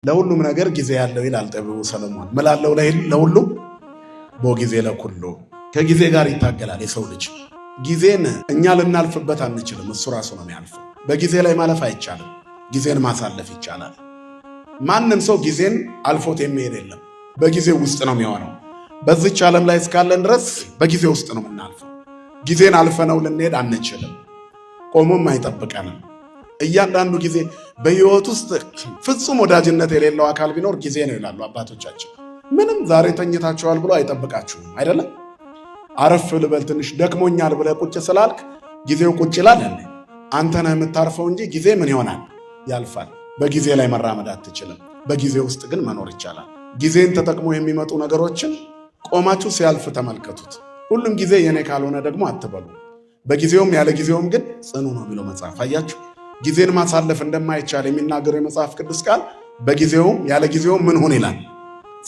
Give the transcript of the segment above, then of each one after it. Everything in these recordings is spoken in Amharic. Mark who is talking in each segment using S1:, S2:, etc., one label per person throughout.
S1: ለሁሉም ነገር ጊዜ ያለው ይላል ጠቢቡ ሰለሞን። መላለው ላይ ለሁሉም በጊዜ ለኩሉ ከጊዜ ጋር ይታገላል የሰው ልጅ። ጊዜን እኛ ልናልፍበት አንችልም፣ እሱ ራሱ ነው የሚያልፈው። በጊዜ ላይ ማለፍ አይቻልም፣ ጊዜን ማሳለፍ ይቻላል። ማንም ሰው ጊዜን አልፎት የሚሄድ የለም፣ በጊዜ ውስጥ ነው የሚሆነው። በዚች ዓለም ላይ እስካለን ድረስ በጊዜ ውስጥ ነው የምናልፈው። ጊዜን አልፈነው ልንሄድ አንችልም፣ ቆሞም አይጠብቀንም። እያንዳንዱ ጊዜ በህይወት ውስጥ ፍጹም ወዳጅነት የሌለው አካል ቢኖር ጊዜ ነው ይላሉ አባቶቻችን። ምንም ዛሬ ተኝታችኋል ብሎ አይጠብቃችሁም አይደለም። አረፍ ልበል ትንሽ ደክሞኛል ብለህ ቁጭ ስላልክ ጊዜው ቁጭ ይላል እንዴ? አንተ ነህ የምታርፈው እንጂ ጊዜ ምን ይሆናል? ያልፋል። በጊዜ ላይ መራመድ አትችልም፣ በጊዜ ውስጥ ግን መኖር ይቻላል። ጊዜን ተጠቅሞ የሚመጡ ነገሮችን ቆማችሁ ሲያልፍ ተመልከቱት። ሁሉም ጊዜ የኔ ካልሆነ ደግሞ አትበሉ። በጊዜውም ያለ ጊዜውም ግን ጽኑ ነው የሚለው መጽሐፍ። አያችሁ፣ ጊዜን ማሳለፍ እንደማይቻል የሚናገረው የመጽሐፍ ቅዱስ ቃል በጊዜውም ያለ ጊዜውም ምን ሆን ይላል?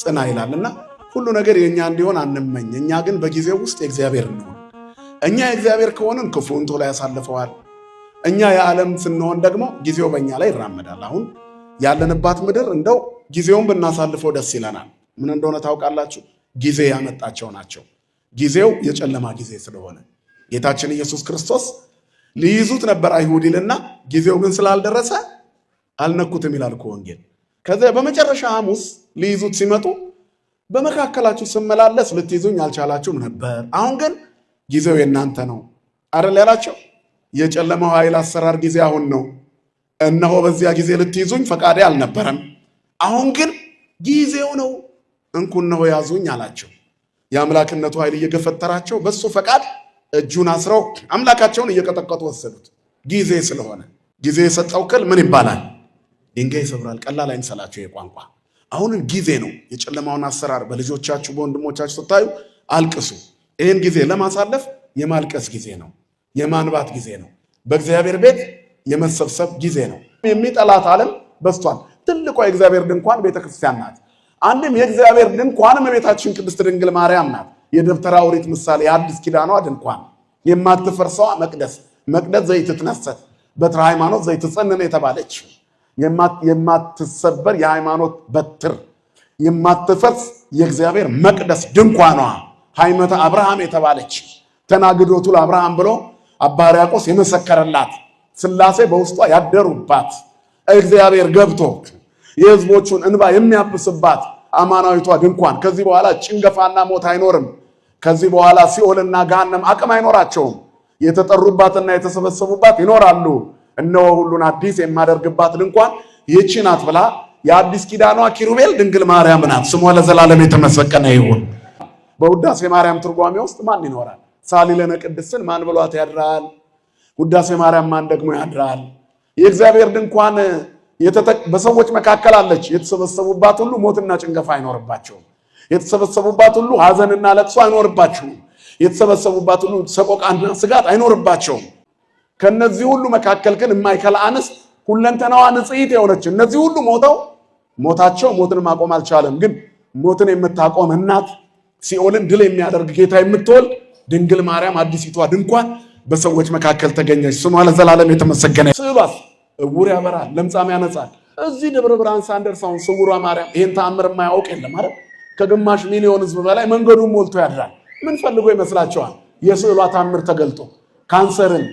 S1: ጽና ይላልና ሁሉ ነገር የኛ እንዲሆን አንመኝ። እኛ ግን በጊዜው ውስጥ የእግዚአብሔር እንሆን። እኛ የእግዚአብሔር ከሆንን ክፉን ቶሎ ያሳልፈዋል። እኛ የዓለም ስንሆን ደግሞ ጊዜው በእኛ ላይ ይራመዳል። አሁን ያለንባት ምድር እንደው ጊዜውን ብናሳልፈው ደስ ይለናል። ምን እንደሆነ ታውቃላችሁ? ጊዜ ያመጣቸው ናቸው። ጊዜው የጨለማ ጊዜ ስለሆነ ጌታችን ኢየሱስ ክርስቶስ ሊይዙት ነበር አይሁድ ይልና ጊዜው ግን ስላልደረሰ አልነኩትም ይላል ወንጌል። ከዚያ በመጨረሻ ሐሙስ ሊይዙት ሲመጡ በመካከላችሁ ስመላለስ ልትይዙኝ አልቻላችሁም ነበር፣ አሁን ግን ጊዜው የእናንተ ነው አይደል ያላቸው። የጨለማው ኃይል አሰራር ጊዜ አሁን ነው። እነሆ በዚያ ጊዜ ልትይዙኝ ፈቃዴ አልነበረም፣ አሁን ግን ጊዜው ነው፣ እንኩነሆ ያዙኝ አላቸው። የአምላክነቱ ኃይል እየገፈተራቸው በሱ ፈቃድ እጁን አስረው አምላካቸውን እየቀጠቀጡ ወሰዱት። ጊዜ ስለሆነ ጊዜ የሰጠው ቅል ምን ይባላል? ድንጋይ ይሰብራል። ቀላል አይምሰላችሁ የቋንቋ። አሁንም ጊዜ ነው። የጨለማውን አሰራር በልጆቻችሁ በወንድሞቻችሁ ስታዩ አልቅሱ። ይህን ጊዜ ለማሳለፍ የማልቀስ ጊዜ ነው፣ የማንባት ጊዜ ነው፣ በእግዚአብሔር ቤት የመሰብሰብ ጊዜ ነው። የሚጠላት ዓለም በስቷል። ትልቋ የእግዚአብሔር ድንኳን ቤተክርስቲያን ናት። አንድም የእግዚአብሔር ድንኳን እመቤታችን ቅድስት ድንግል ማርያም ናት። የደብተራ ኦሪት ምሳሌ የአዲስ ኪዳኗ ድንኳን፣ የማትፈርሰዋ መቅደስ፣ መቅደስ ዘይትትነሰት በትረ ሃይማኖት ዘይትጸንነ የተባለች የማትሰበር የሃይማኖት በትር፣ የማትፈርስ የእግዚአብሔር መቅደስ ድንኳኗ ሃይመተ አብርሃም የተባለች ተናግዶቱ ለአብርሃም ብሎ አባ ሕርያቆስ የመሰከረላት ሥላሴ በውስጧ ያደሩባት እግዚአብሔር ገብቶ የሕዝቦቹን እንባ የሚያብስባት አማናዊቷ ድንኳን። ከዚህ በኋላ ጭንገፋና ሞት አይኖርም። ከዚህ በኋላ ሲኦልና ገሃነም አቅም አይኖራቸውም። የተጠሩባትና የተሰበሰቡባት ይኖራሉ። እነሆ ሁሉን አዲስ የማደርግባት ድንኳን ይህች ናት ብላ የአዲስ ኪዳኗ ኪሩቤል ድንግል ማርያም ናት። ስሟ ለዘላለም የተመሰገነ ይሁን። በውዳሴ ማርያም ትርጓሜ ውስጥ ማን ይኖራል? ሳሊለነ ቅድስትን ማን ብሏት ያድራል? ውዳሴ ማርያም ማን ደግሞ ያድራል? የእግዚአብሔር ድንኳን በሰዎች መካከል አለች። የተሰበሰቡባት ሁሉ ሞትና ጭንገፋ አይኖርባቸውም። የተሰበሰቡባት ሁሉ ሐዘንና ለቅሶ አይኖርባቸውም። የተሰበሰቡባት ሁሉ ሰቆቃና ስጋት አይኖርባቸውም። ከነዚህ ሁሉ መካከል ግን የማይከል አንስት ሁለንተናዋ ንጽሕት የሆነች እነዚህ ሁሉ ሞታቸው ሞትን ማቆም አልቻለም። ግን ሞትን የምታቆም እናት፣ ሲኦልን ድል የሚያደርግ ጌታ የምትወልድ ድንግል ማርያም አዲሲቷ ድንኳን በሰዎች መካከል ተገኘች። ስሟ ለዘላለም የተመሰገነ። ስዕሏስ ዕውር ያበራል፣ ለምጻም ያነጻል። እዚህ ደብረ ብርሃን ሳንደርስ አሁን ስውሯ ማርያም ይህን ተአምር የማያውቅ የለም አይደል? ከግማሽ ሚሊዮን ሕዝብ በላይ መንገዱን ሞልቶ ያድራል። ምን ፈልጎ ይመስላችኋል? የስዕሏ ተአምር ተገልጦ ካንሰርን፣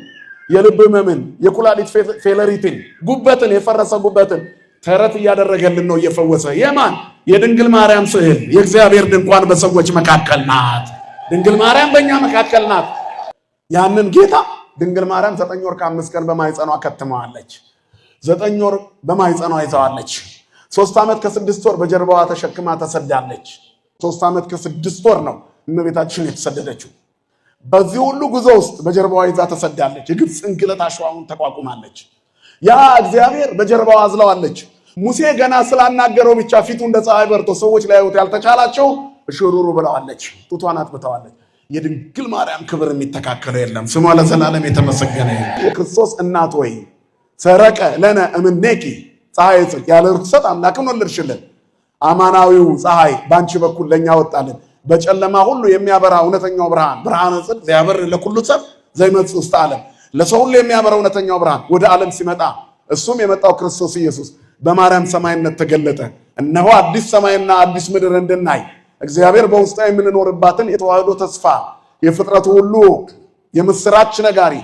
S1: የልብ ህመምን፣ የኩላሊት ፌለሪትን፣ ጉበትን፣ የፈረሰ ጉበትን ተረት እያደረገልን ነው እየፈወሰ። የማን? የድንግል ማርያም ስዕል። የእግዚአብሔር ድንኳን በሰዎች መካከል ናት። ድንግል ማርያም በእኛ መካከል ናት። ያንን ጌታ ድንግል ማርያም 9 ወር ከ5 ቀን በማይጸኗ ከትመዋለች። 9 ወር በማይጸኗ ይዘዋለች። 3 ዓመት ከ6 ወር በጀርባዋ ተሸክማ ተሰዳለች። 3 ዓመት ከ6 ወር ነው እመቤታችን የተሰደደችው። በዚህ ሁሉ ጉዞ ውስጥ በጀርባዋ ይዛ ተሰዳለች። የግብፅ እንግልት አሸዋውን ተቋቁማለች። ያ እግዚአብሔር በጀርባዋ አዝለዋለች። ሙሴ ገና ስላናገረው ብቻ ፊቱ እንደ ፀሐይ በርቶ ሰዎች ሊያዩት ያልተቻላቸው እሽሩሩ ብለዋለች። ጡቷን አጥብተዋለች። የድንግል ማርያም ክብር የሚተካከለው የለም። ስሟ ለዘላለም የተመሰገነ። የክርስቶስ እናት ወይ ሰረቀ ለነ እምኔኪ ፀሐይ ጽድቅ፣ ያለ ርኩሰት አምላክን ወለድሽልን። አማናዊው ፀሐይ ባንቺ በኩል ለኛ ወጣልን። በጨለማ ሁሉ የሚያበራ እውነተኛው ብርሃን፣ ብርሃነ ጽድቅ ዘያበር ለኩሉ ሰብ ዘይመጽእ ውስተ ዓለም። ለሰው ሁሉ የሚያበራ እውነተኛው ብርሃን ወደ ዓለም ሲመጣ እሱም የመጣው ክርስቶስ ኢየሱስ በማርያም ሰማይነት ተገለጠ። እነሆ አዲስ ሰማይና አዲስ ምድር እንድናይ እግዚአብሔር በውስጧ የምንኖርባትን የተዋህዶ ተስፋ የፍጥረቱ ሁሉ የምስራች ነጋሪ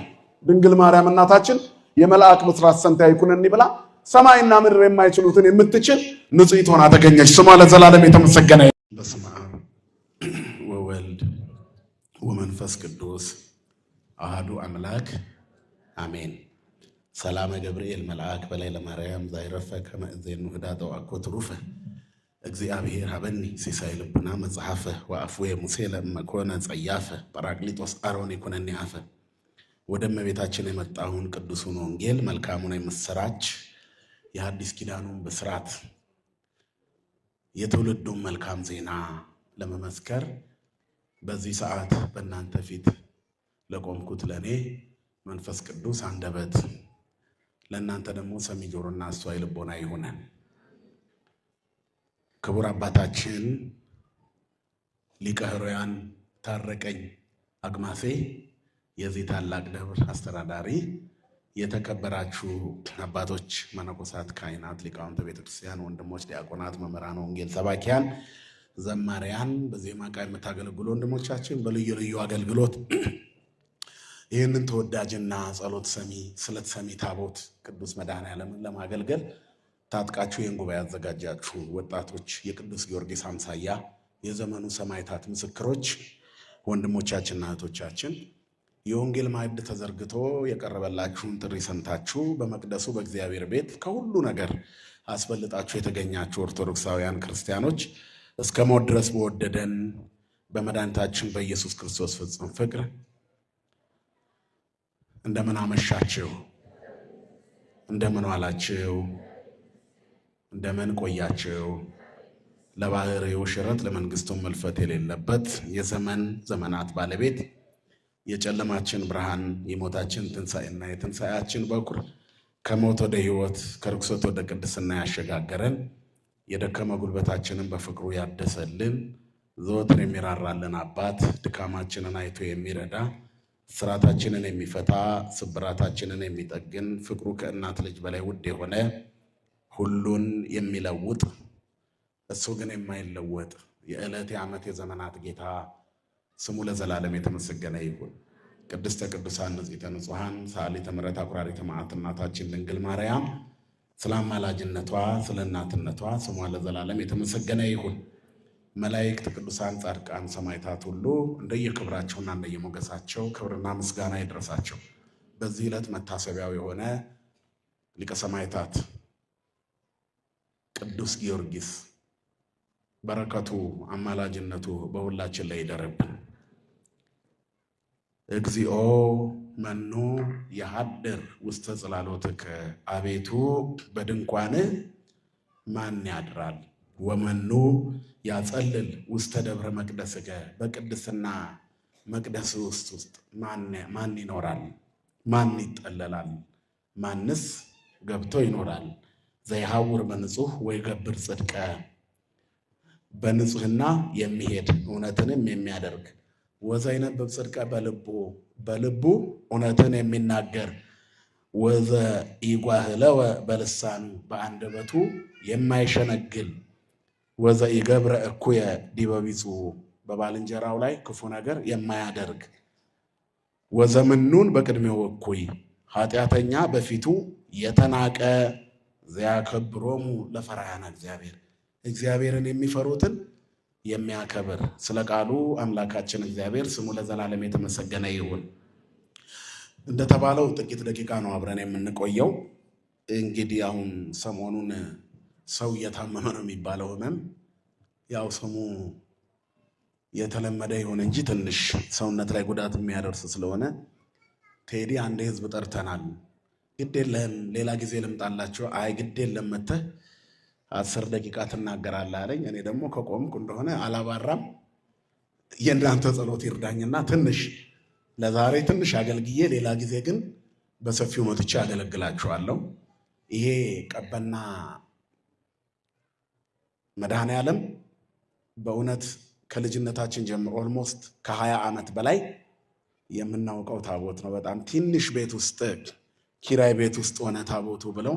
S1: ድንግል ማርያም እናታችን የመልአክ ብስራት ሰምታ ይኩነኒ ብላ ሰማይና ምድር የማይችሉትን የምትችል ንጽሕት ሆና ተገኘች። ስሟ ለዘላለም የተመሰገነ ይሁን። በስመ አብ ወወልድ ወመንፈስ ቅዱስ አሐዱ አምላክ አሜን። ሰላመ ገብርኤል መልአክ በላይ ለማርያም ዛይረፈ ከመ እዜኑ ህዳጠ ወአኮ ትሩፈ እግዚአብሔር ሀበኒ ሲሳይ ልቡና መጽሐፈ ወአፉየ ሙሴ ለእመኮነ ጸያፈ ጰራቅሊጦስ አሮን ይኩነኒ አፈ። ወደ እመቤታችን የመጣውን ቅዱሱን ወንጌል መልካሙን የምስራች የሐዲስ ኪዳኑን ብስራት የትውልዱን መልካም ዜና ለመመስከር በዚህ ሰዓት በእናንተ ፊት ለቆምኩት ለኔ መንፈስ ቅዱስ አንደበት ለእናንተ ደግሞ ሰሚ ጆሮና አስተዋይ ልቦና ይሁነን። ክቡር አባታችን ሊቀ ኅሩያን ታረቀኝ አግማሴ የዚህ ታላቅ ደብር አስተዳዳሪ፣ የተከበራችሁ አባቶች፣ መነኮሳት፣ ካህናት፣ ሊቃውንተ ቤተክርስቲያን፣ ወንድሞች፣ ዲያቆናት፣ መምህራን ወንጌል ሰባኪያን፣ ዘማሪያን፣ በዜማ ዕቃ የምታገለግሉ ወንድሞቻችን፣ በልዩ ልዩ አገልግሎት ይህንን ተወዳጅና ጸሎት ሰሚ ስለት ሰሚ ታቦት ቅዱስ መድኃኔዓለምን ለማገልገል ታጥቃችሁ ይህን ጉባኤ ያዘጋጃችሁ ወጣቶች፣ የቅዱስ ጊዮርጊስ አምሳያ የዘመኑ ሰማዕታት ምስክሮች ወንድሞቻችንና እህቶቻችን፣ የወንጌል ማዕድ ተዘርግቶ የቀረበላችሁን ጥሪ ሰምታችሁ በመቅደሱ በእግዚአብሔር ቤት ከሁሉ ነገር አስበልጣችሁ የተገኛችሁ ኦርቶዶክሳውያን ክርስቲያኖች፣ እስከ ሞት ድረስ በወደደን በመድኃኒታችን በኢየሱስ ክርስቶስ ፍጹም ፍቅር እንደምን አመሻችሁ? እንደምን ዋላችሁ? እንደምን ቆያችሁ? ለባህሪው ሽረት ለመንግስቱም መልፈት የሌለበት የዘመን ዘመናት ባለቤት የጨለማችን ብርሃን የሞታችን ትንሣኤና የትንሣኤያችን በኩር ከሞት ወደ ሕይወት ከርኩሰት ወደ ቅድስና ያሸጋገረን የደከመ ጉልበታችንን በፍቅሩ ያደሰልን ዘወትር የሚራራልን አባት ድካማችንን አይቶ የሚረዳ ስራታችንን የሚፈታ ስብራታችንን የሚጠግን ፍቅሩ ከእናት ልጅ በላይ ውድ የሆነ ሁሉን የሚለውጥ እሱ ግን የማይለወጥ የዕለት የዓመት የዘመናት ጌታ ስሙ ለዘላለም የተመሰገነ ይሁን። ቅድስተ ቅዱሳን ንጽሕተ ንጹሐን ሰዓሊተ ምሕረት አኩራሪተ መዓት እናታችን ድንግል ማርያም ስለ አማላጅነቷ ስለ እናትነቷ ስሟ ለዘላለም የተመሰገነ ይሁን። መላእክት፣ ቅዱሳን፣ ጻድቃን፣ ሰማዕታት ሁሉ እንደየክብራቸውና እንደየሞገሳቸው ክብርና ምስጋና ይድረሳቸው። በዚህ ዕለት መታሰቢያው የሆነ ሊቀ ሰማዕታት ቅዱስ ጊዮርጊስ በረከቱ አማላጅነቱ በሁላችን ላይ ይደረብን። እግዚኦ መኑ የሐድር ውስተ ጽላሎትከ፣ አቤቱ በድንኳንህ ማን ያድራል? ወመኑ ያጸልል ውስተ ደብረ መቅደስከ፣ በቅድስና መቅደስ ውስጥ ማን ይኖራል? ማን ይጠለላል? ማንስ ገብቶ ይኖራል? ዘይሐውር በንጹሕ ወይገብር ጽድቀ፣ በንጹሕና የሚሄድ እውነትንም የሚያደርግ ወዘይነብብ ጽድቀ በልቡ እውነትን የሚናገር ወዘኢጓህለወ በልሳኑ በአንደበቱ የማይሸነግል ወዘኢገብረ እኩየ ዲበ ቢጹሑ በባልንጀራው ላይ ክፉ ነገር የማያደርግ ወዘምኑን በቅድሜው እኩይ ኃጢአተኛ በፊቱ የተናቀ ዘያከብሮሙ ለፈራያነ እግዚአብሔር እግዚአብሔርን የሚፈሩትን የሚያከብር ስለ ቃሉ አምላካችን እግዚአብሔር ስሙ ለዘላለም የተመሰገነ ይሁን። እንደተባለው ጥቂት ደቂቃ ነው አብረን የምንቆየው። እንግዲህ አሁን ሰሞኑን ሰው እየታመመ ነው የሚባለው ህመም ያው ስሙ የተለመደ ይሁን እንጂ ትንሽ ሰውነት ላይ ጉዳት የሚያደርስ ስለሆነ ቴዲ አንድ ህዝብ ጠርተናል። ግድ የለህም ሌላ ጊዜ ልምጣላችሁ። አይ ግድ የለም መተህ 10 ደቂቃ ትናገራለህ አለኝ። እኔ ደግሞ ከቆምኩ እንደሆነ አላባራም። የእናንተ ጸሎት ይርዳኝና ትንሽ ለዛሬ ትንሽ አገልግዬ ሌላ ጊዜ ግን በሰፊው መጥቼ አገለግላችኋለሁ። ይሄ ቀበና መድኃኔዓለም በእውነት ከልጅነታችን ጀምሮ ኦልሞስት ከ20 ዓመት በላይ የምናውቀው ታቦት ነው። በጣም ትንሽ ቤት ውስጥ ኪራይ ቤት ውስጥ ሆነ ታቦቱ ብለው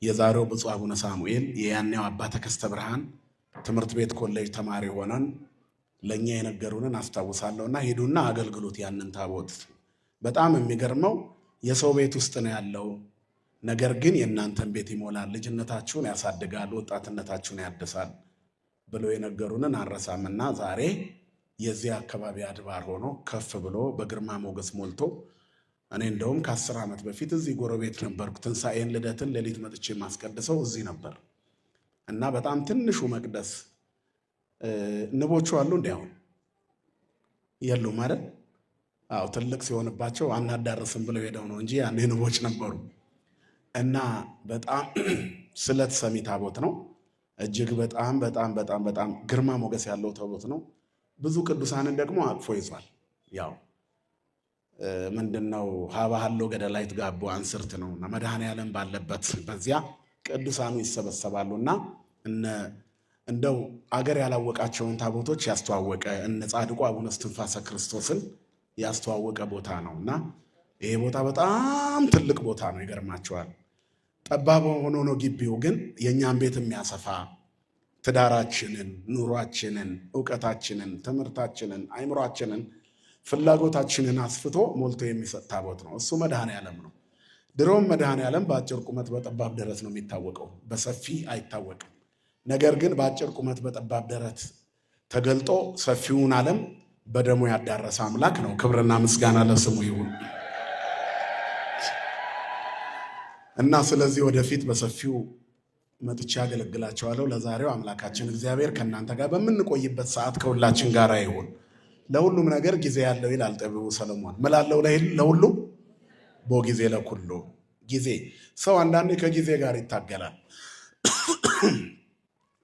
S1: የዛሬው ብፁዕ አቡነ ሳሙኤል የያኔው አባ ተከስተ ብርሃን ትምህርት ቤት ኮሌጅ ተማሪ ሆነን ለኛ የነገሩንን አስታውሳለሁና ሄዱና አገልግሎት ያንን ታቦት። በጣም የሚገርመው የሰው ቤት ውስጥ ነው ያለው፣ ነገር ግን የእናንተን ቤት ይሞላል፣ ልጅነታችሁን ያሳድጋል፣ ወጣትነታችሁን ያድሳል ብለው የነገሩንን አንረሳምና ዛሬ የዚህ አካባቢ አድባር ሆኖ ከፍ ብሎ በግርማ ሞገስ ሞልቶ እኔ እንደውም ከ10 ዓመት በፊት እዚህ ጎረቤት ነበርኩ። ትንሣኤን ልደትን ሌሊት መጥቼ ማስቀድሰው እዚህ ነበር እና በጣም ትንሹ መቅደስ ንቦቹ አሉ እንዲያውን የሉም አይደል? አዎ ትልቅ ሲሆንባቸው አናዳርስም ብለው ሄደው ነው እንጂ ያኔ ንቦች ነበሩ። እና በጣም ስለት ሰሚ ታቦት ነው። እጅግ በጣም በጣም በጣም በጣም ግርማ ሞገስ ያለው ታቦት ነው። ብዙ ቅዱሳንን ደግሞ አቅፎ ይዟል። ያው ምንድነው ሀባሃሎ ገደላይት ጋቦ አንስርት ነውና መድኃኔዓለም ባለበት በዚያ ቅዱሳኑ ይሰበሰባሉና እንደው አገር ያላወቃቸውን ታቦቶች ያስተዋወቀ እነ ጻድቁ አቡነ እስትንፋሰ ክርስቶስን ያስተዋወቀ ቦታ ነውና ይሄ ቦታ በጣም ትልቅ ቦታ ነው። ይገርማቸዋል። ጠባብ ሆኖ ነው ግቢው፣ ግን የኛን ቤት የሚያሰፋ ትዳራችንን፣ ኑሯችንን፣ ዕውቀታችንን፣ ትምህርታችንን፣ አይምሯችንን፣ ፍላጎታችንን አስፍቶ ሞልቶ የሚሰጥ ታቦት ነው። እሱ መድኃኔዓለም ነው። ድሮም መድኃኔዓለም በአጭር ቁመት በጠባብ ደረት ነው የሚታወቀው፣ በሰፊ አይታወቅም። ነገር ግን በአጭር ቁመት በጠባብ ደረት ተገልጦ ሰፊውን ዓለም በደሙ ያዳረሰ አምላክ ነው። ክብርና ምስጋና ለስሙ ይሁን እና ስለዚህ ወደፊት በሰፊው መጥቻ ያገለግላቸዋለሁ። ለዛሬው አምላካችን እግዚአብሔር ከእናንተ ጋር በምንቆይበት ሰዓት ከሁላችን ጋር ይሁን። ለሁሉም ነገር ጊዜ ያለው ይላል ጠቢቡ ሰለሞን። ምላለው ለሁሉም በጊዜ ለኩሉ ጊዜ። ሰው አንዳንዴ ከጊዜ ጋር ይታገላል።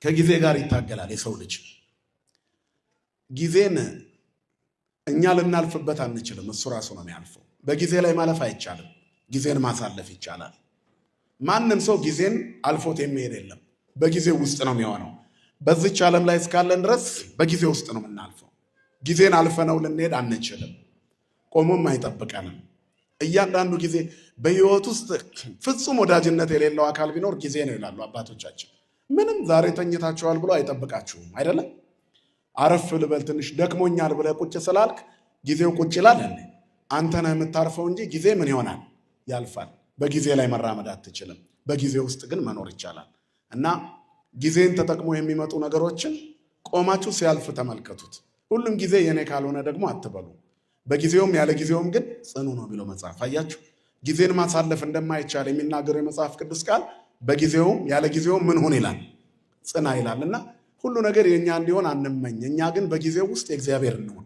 S1: ከጊዜ ጋር ይታገላል የሰው ልጅ። ጊዜን እኛ ልናልፍበት አንችልም፣ እሱ ራሱ ነው የሚያልፈው። በጊዜ ላይ ማለፍ አይቻልም፣ ጊዜን ማሳለፍ ይቻላል። ማንም ሰው ጊዜን አልፎት የሚሄድ የለም፣ በጊዜው ውስጥ ነው የሚሆነው። በዚች ዓለም ላይ እስካለን ድረስ በጊዜ ውስጥ ነው የምናልፈው። ጊዜን አልፈነው ልንሄድ አንችልም፣ ቆሞም አይጠብቀንም። እያንዳንዱ ጊዜ በህይወት ውስጥ ፍጹም ወዳጅነት የሌለው አካል ቢኖር ጊዜ ነው ይላሉ አባቶቻችን። ምንም ዛሬ ተኝታችኋል ብሎ አይጠብቃችሁም አይደለም። አረፍ ልበል ትንሽ ደክሞኛል ብለህ ቁጭ ስላልክ ጊዜው ቁጭ ይላል። አንተ ነህ የምታርፈው እንጂ ጊዜ ምን ይሆናል? ያልፋል። በጊዜ ላይ መራመድ አትችልም። በጊዜ ውስጥ ግን መኖር ይቻላል። እና ጊዜን ተጠቅሞ የሚመጡ ነገሮችን ቆማችሁ ሲያልፍ ተመልከቱት። ሁሉም ጊዜ የኔ ካልሆነ ደግሞ አትበሉ። በጊዜውም ያለ ጊዜውም ግን ጽኑ ነው የሚለው መጽሐፍ። አያችሁ፣ ጊዜን ማሳለፍ እንደማይቻል የሚናገረው የመጽሐፍ ቅዱስ ቃል በጊዜውም ያለ ጊዜውም ምን ሁን ይላል? ጽና ይላል። እና ሁሉ ነገር የኛ እንዲሆን አንመኝ። እኛ ግን በጊዜው ውስጥ የእግዚአብሔር እንሆን።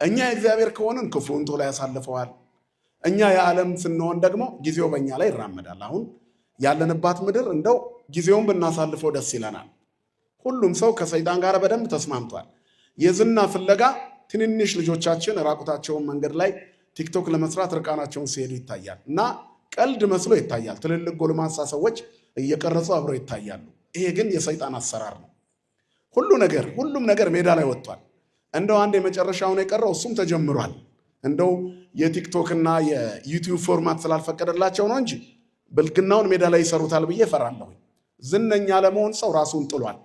S1: እኛ የእግዚአብሔር ከሆንን ክፉን ቶሎ ያሳልፈዋል። እኛ የዓለም ስንሆን ደግሞ ጊዜው በእኛ ላይ ይራመዳል። አሁን ያለንባት ምድር እንደው ጊዜውን ብናሳልፈው ደስ ይለናል። ሁሉም ሰው ከሰይጣን ጋር በደንብ ተስማምቷል። የዝና ፍለጋ ትንንሽ ልጆቻችን ራቁታቸውን መንገድ ላይ ቲክቶክ ለመስራት ርቃናቸውን ሲሄዱ ይታያል እና ቀልድ መስሎ ይታያል። ትልልቅ ጎልማሳ ሰዎች እየቀረጹ አብረው ይታያሉ። ይሄ ግን የሰይጣን አሰራር ነው። ሁሉም ነገር ሜዳ ላይ ወጥቷል። እንደው አንድ የመጨረሻውን የቀረው እሱም ተጀምሯል። እንደው የቲክቶክ እና የዩቲዩብ ፎርማት ስላልፈቀደላቸው ነው እንጂ ብልግናውን ሜዳ ላይ ይሰሩታል ብዬ እፈራለሁ። ዝነኛ ለመሆን ሰው ራሱን ጥሏል።